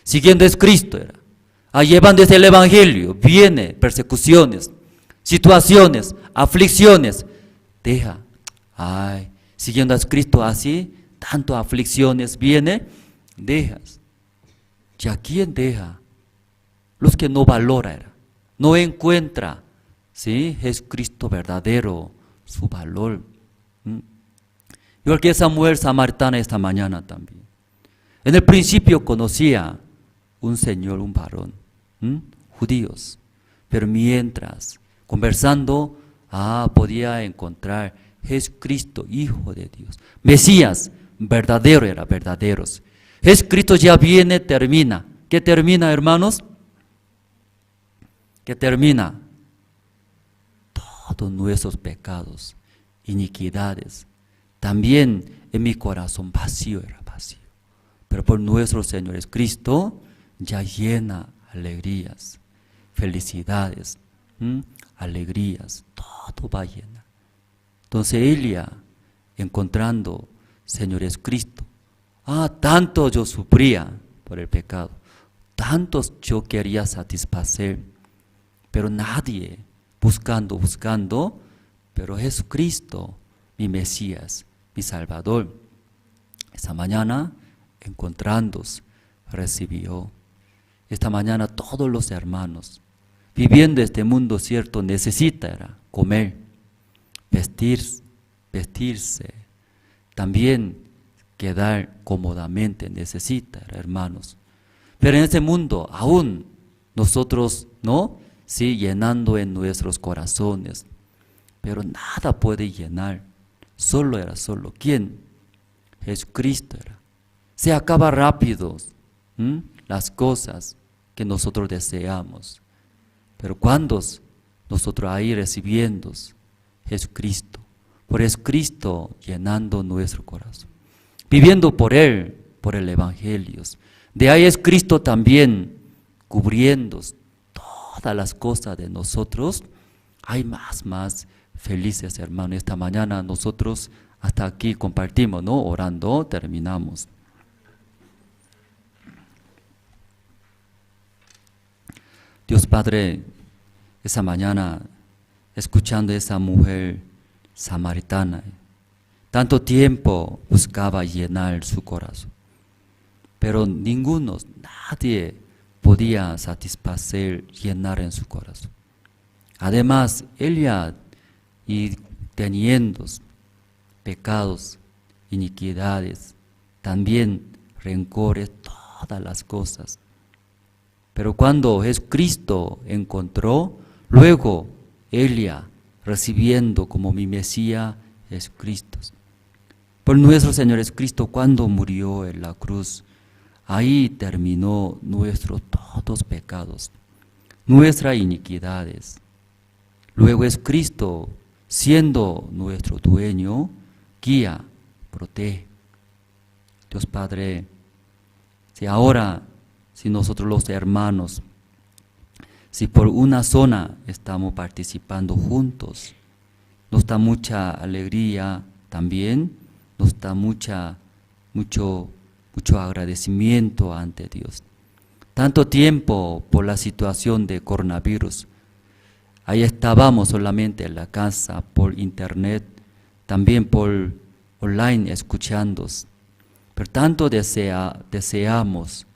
Siguiendo a Cristo era. Llevando el evangelio, viene persecuciones, situaciones, aflicciones. Deja. Siguiendo a Cristo así, tanto aflicciones viene, dejas. ¿Ya quién deja? Los que no valoran, no encuentra, ¿sí? Jesucristo verdadero, su valor. Igual que esa mujer samaritana esta mañana también. En el principio conocía un señor, un varón, judíos, pero mientras conversando, podía encontrar Jesucristo, Hijo de Dios, Mesías, verdadero era, verdaderos. Jesucristo ya viene, termina. ¿Qué termina, hermanos? ¿Qué termina? Todos nuestros pecados, iniquidades. También en mi corazón vacío era vacío. Pero por nuestro Señor Jesucristo ya llena alegrías, felicidades, alegrías, todo va llena. Entonces ella, encontrando Señor Jesucristo, tanto yo sufría por el pecado, tantos yo quería satisfacer, pero nadie, buscando, pero Jesucristo, mi Mesías, mi Salvador, esta mañana, encontrándose, recibió. Esta mañana todos los hermanos, viviendo este mundo cierto, necesitan comer, vestirse. También quedar cómodamente necesita, hermanos. Pero en este mundo aún nosotros, ¿no? Sí, llenando en nuestros corazones. Pero nada puede llenar. Solo ¿quién? Jesucristo era. Se acaba rápido las cosas que nosotros deseamos. Pero cuando nosotros ahí recibiendo Jesucristo, por Jesucristo llenando nuestro corazón, viviendo por Él, por el Evangelio, de ahí es Cristo también cubriendo todas las cosas de nosotros, hay más felices, hermanos. Esta mañana nosotros hasta aquí compartimos, ¿no? Orando, terminamos. Dios Padre, esa mañana, escuchando a esa mujer samaritana, tanto tiempo buscaba llenar su corazón, pero nadie podía satisfacer, llenar en su corazón. Además, ella, y teniendo pecados, iniquidades, también rencores, todas las cosas. Pero cuando Jesucristo encontró, luego ella recibiendo como mi Mesías Jesucristo. Por nuestro Señor Jesucristo, cuando murió en la cruz, ahí terminó nuestros todos pecados, nuestras iniquidades. Luego es Cristo, siendo nuestro dueño, guía, protege. Dios Padre, si ahora, si nosotros los hermanos, si por una zona estamos participando juntos, nos da mucha alegría también, nos da mucho agradecimiento ante Dios. Tanto tiempo por la situación de coronavirus, ahí estábamos solamente en la casa, por internet, también por online escuchando, pero tanto deseamos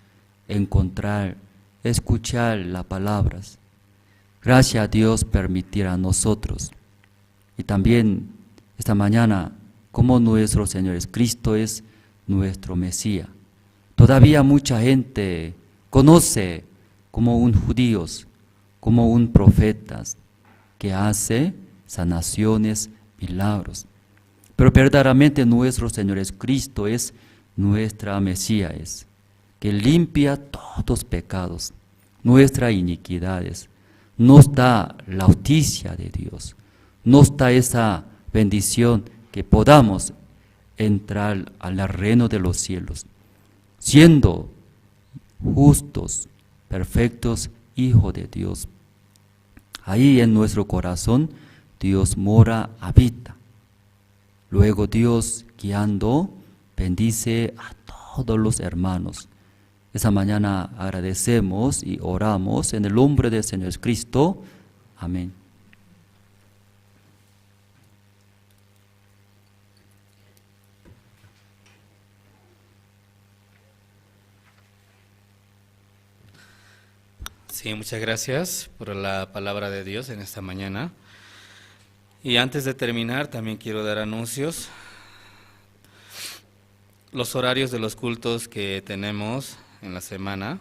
encontrar, escuchar las palabras. Gracias a Dios permitir a nosotros. Y también esta mañana, como nuestro Señor Cristo es nuestro Mesías. Todavía mucha gente conoce como un judío, como un profeta que hace sanaciones, milagros. Pero verdaderamente nuestro Señor Cristo es nuestra Mesías, que limpia todos pecados, nuestras iniquidades, nos da la justicia de Dios, nos da esa bendición que podamos entrar al reino de los cielos, siendo justos, perfectos, hijos de Dios. Ahí en nuestro corazón Dios mora, habita. Luego Dios guiando, bendice a todos los hermanos. Esa mañana agradecemos y oramos en el nombre del Señor Cristo. Amén. Sí, muchas gracias por la palabra de Dios en esta mañana. Y antes de terminar, también quiero dar anuncios. Los horarios de los cultos que tenemos en la semana.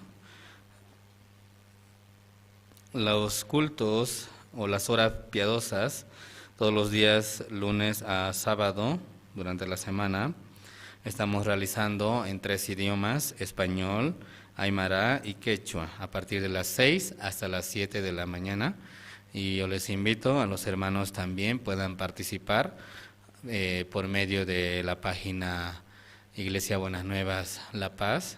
Los cultos o las horas piadosas, todos los días, lunes a sábado, durante la semana, estamos realizando en 3 idiomas, español, aymara y quechua, a partir de las 6 hasta las 7 de la mañana. Y yo les invito a los hermanos también puedan participar por medio de la página Iglesia Buenas Nuevas La Paz,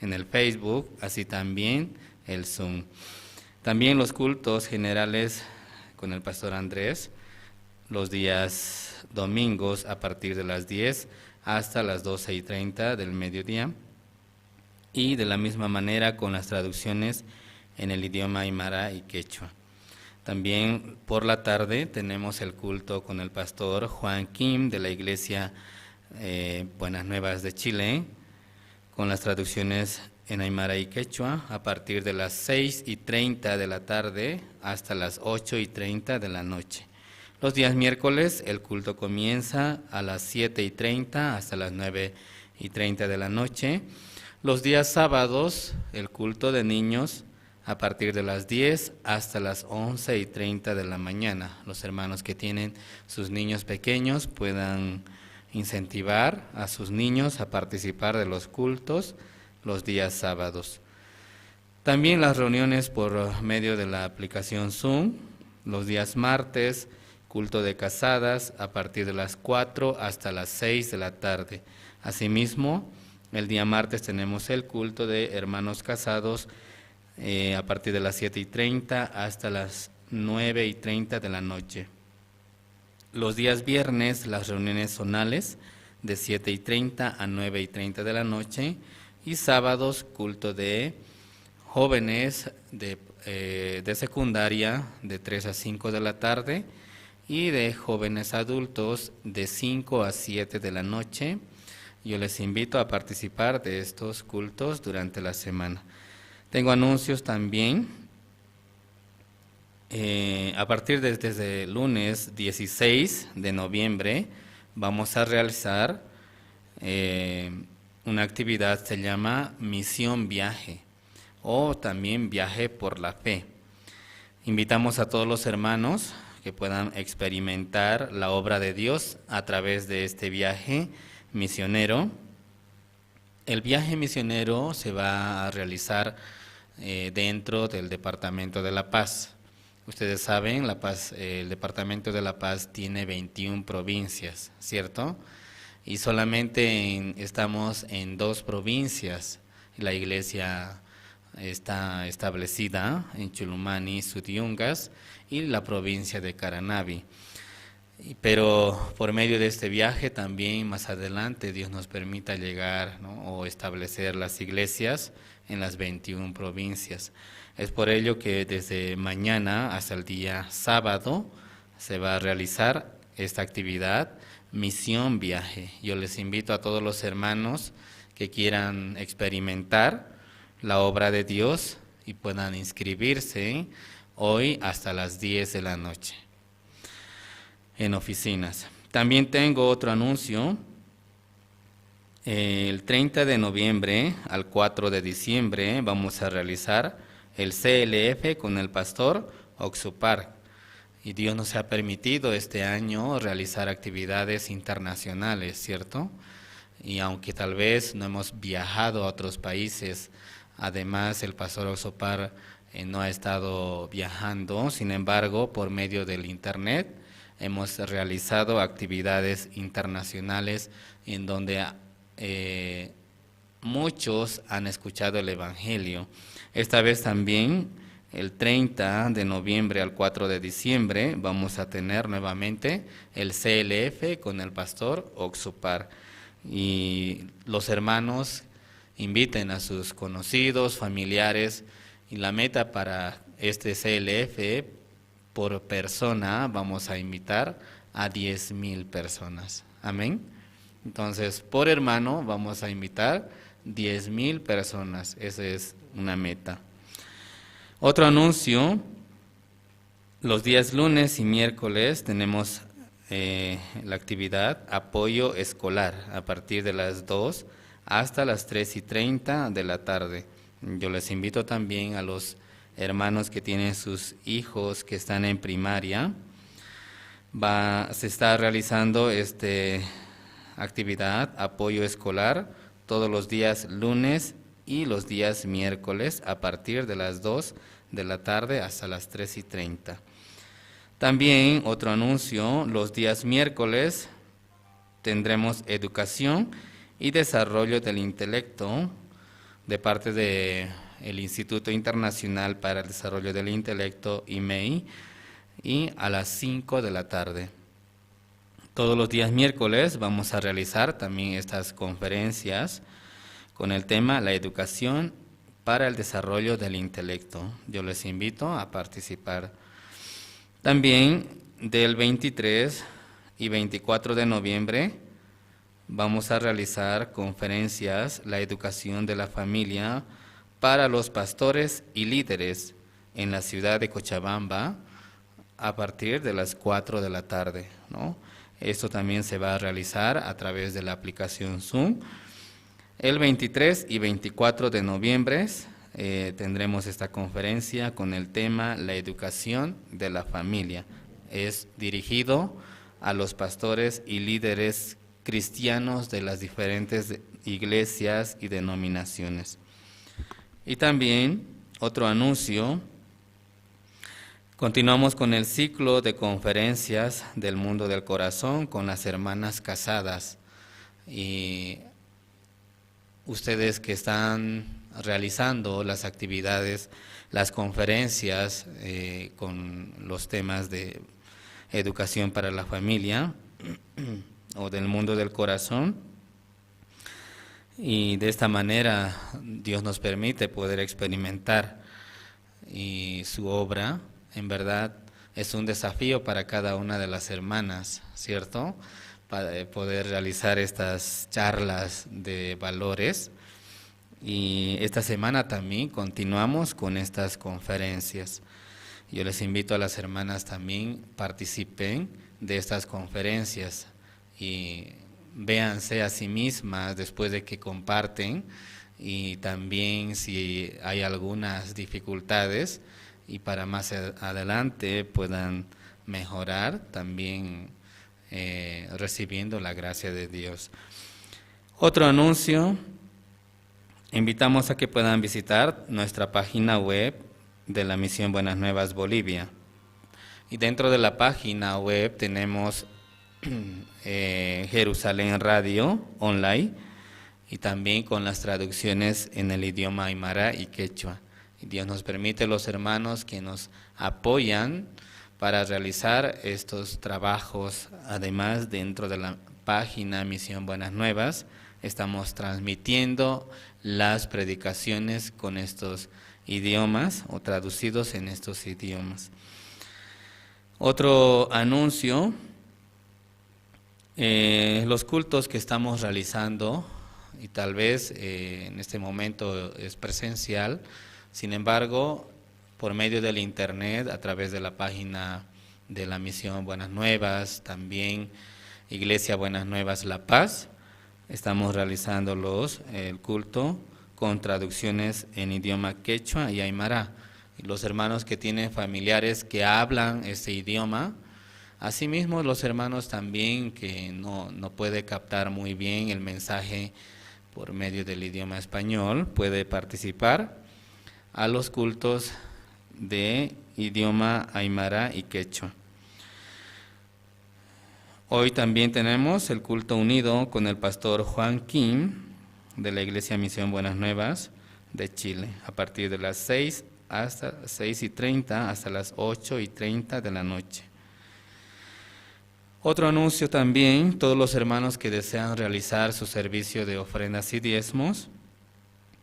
en el Facebook, así también el Zoom. También los cultos generales con el pastor Andrés, los días domingos a partir de las 10 hasta las 12:30 del mediodía. Y de la misma manera con las traducciones en el idioma aymara y quechua. También por la tarde tenemos el culto con el pastor Juan Kim de la Iglesia Buenas Nuevas de Chile, con las traducciones en aymara y quechua a partir de las 6:30 de la tarde hasta las 8:30 de la noche. Los días miércoles el culto comienza a las 7:30 hasta las 9:30 9:30 de la noche. Los días sábados, el culto de niños a partir de las 10 hasta las 11:30 de la mañana. Los hermanos que tienen sus niños pequeños puedan incentivar a sus niños a participar de los cultos los días sábados. También las reuniones por medio de la aplicación Zoom, los días martes, culto de casadas a partir de las 4 hasta las 6 de la tarde. Asimismo, el día martes tenemos el culto de hermanos casados a partir de las 7:30 hasta las 9:30 de la noche. Los días viernes, las reuniones zonales de 7:30 a 9:30 de la noche, y sábados, culto de jóvenes de secundaria de 3 a 5 de la tarde y de jóvenes adultos de 5 a 7 de la noche. Yo les invito a participar de estos cultos durante la semana. Tengo anuncios también. A partir desde el lunes 16 de noviembre vamos a realizar una actividad, se llama Misión Viaje o también Viaje por la Fe. Invitamos a todos los hermanos que puedan experimentar la obra de Dios a través de este viaje misionero. El viaje misionero se va a realizar dentro del Departamento de La Paz. Ustedes saben, La Paz, el Departamento de La Paz tiene 21 provincias, ¿cierto? Y solamente estamos en 2 provincias. La iglesia está establecida en Chulumani, Sutiungas y la provincia de Caranavi. Pero por medio de este viaje también más adelante Dios nos permita llegar, ¿no?, o establecer las iglesias en las 21 provincias. Es por ello que desde mañana hasta el día sábado se va a realizar esta actividad, Misión Viaje. Yo les invito a todos los hermanos que quieran experimentar la obra de Dios y puedan inscribirse hoy hasta las 10 de la noche en oficinas. También tengo otro anuncio. El 30 de noviembre al 4 de diciembre vamos a realizar el CLF con el pastor Oxupar. Y Dios nos ha permitido este año realizar actividades internacionales, ¿cierto? Y aunque tal vez no hemos viajado a otros países, además el pastor Oxupar no ha estado viajando, sin embargo, por medio del internet hemos realizado actividades internacionales en donde muchos han escuchado el Evangelio. Esta vez también, el 30 de noviembre al 4 de diciembre, vamos a tener nuevamente el CLF con el pastor Oxupar. Y los hermanos inviten a sus conocidos, familiares, y la meta para este CLF, por persona, vamos a invitar a 10,000 personas. Amén. Entonces, por hermano, vamos a invitar 10,000 personas. Esa es una meta. Otro anuncio, los días lunes y miércoles tenemos la actividad Apoyo Escolar a partir de las 2 hasta las 3:30 de la tarde. Yo les invito también a los hermanos que tienen sus hijos que están en primaria. Se está realizando esta actividad Apoyo Escolar todos los días lunes y los días miércoles a partir de las 2 de la tarde hasta las 3:30. También otro anuncio, los días miércoles tendremos Educación y Desarrollo del Intelecto de parte del Instituto Internacional para el Desarrollo del Intelecto, IMEI, y a las 5 de la tarde. Todos los días miércoles vamos a realizar también estas conferencias con el tema La Educación para el Desarrollo del Intelecto. Yo les invito a participar. También del 23 y 24 de noviembre vamos a realizar conferencias La Educación de la Familia para los pastores y líderes en la ciudad de Cochabamba a partir de las 4 de la tarde, ¿no? Esto también se va a realizar a través de la aplicación Zoom El 23 y 24 de noviembre tendremos esta conferencia con el tema La educación de la familia. Es dirigido a los pastores y líderes cristianos de las diferentes iglesias y denominaciones. Y también otro anuncio, continuamos con el ciclo de conferencias del mundo del corazón con las hermanas casadas. Y ustedes que están realizando las actividades, las conferencias con los temas de educación para la familia o del mundo del corazón, y de esta manera Dios nos permite poder experimentar y su obra. En verdad es un desafío para cada una de las hermanas, ¿cierto?, para poder realizar estas charlas de valores. Y esta semana también continuamos con estas conferencias. Yo les invito a las hermanas también participen de estas conferencias y véanse a sí mismas después de que comparten, y también si hay algunas dificultades y para más adelante puedan mejorar también recibiendo la gracia de Dios. Otro anuncio, invitamos a que puedan visitar nuestra página web de la Misión Buenas Nuevas Bolivia. Y dentro de la página web tenemos Jerusalén Radio Online, y también con las traducciones en el idioma aymara y quechua. Y Dios nos permite, los hermanos que nos apoyan para realizar estos trabajos. Además, dentro de la página Misión Buenas Nuevas, estamos transmitiendo las predicaciones con estos idiomas o traducidos en estos idiomas. Otro anuncio, los cultos que estamos realizando, y tal vez en este momento es presencial, sin embargo, por medio del internet, a través de la página de la Misión Buenas Nuevas, también Iglesia Buenas Nuevas La Paz, estamos realizando el culto con traducciones en idioma quechua y aymara. Y los hermanos que tienen familiares que hablan este idioma, asimismo los hermanos también que no puede captar muy bien el mensaje por medio del idioma español, puede participar a los cultos de idioma aymara y quechua. Hoy también tenemos el culto unido con el pastor Juan Kim de la Iglesia Misión Buenas Nuevas de Chile, a partir de las 6 hasta 6:30 hasta las 8:30 de la noche. Otro anuncio también, todos los hermanos que desean realizar su servicio de ofrendas y diezmos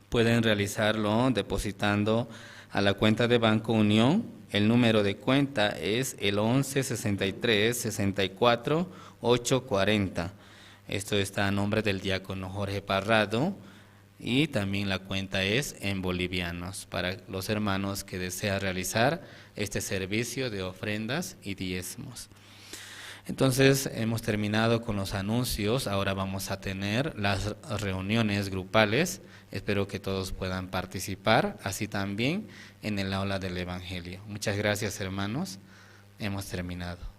pueden realizarlo depositando a la cuenta de Banco Unión. El número de cuenta es el 11 63 64 840. Esto está a nombre del diácono Jorge Parrado, y también la cuenta es en bolivianos para los hermanos que desean realizar este servicio de ofrendas y diezmos. Entonces hemos terminado con los anuncios. Ahora vamos a tener las reuniones grupales. Espero que todos puedan participar, así también en el aula del Evangelio. Muchas gracias, hermanos. Hemos terminado.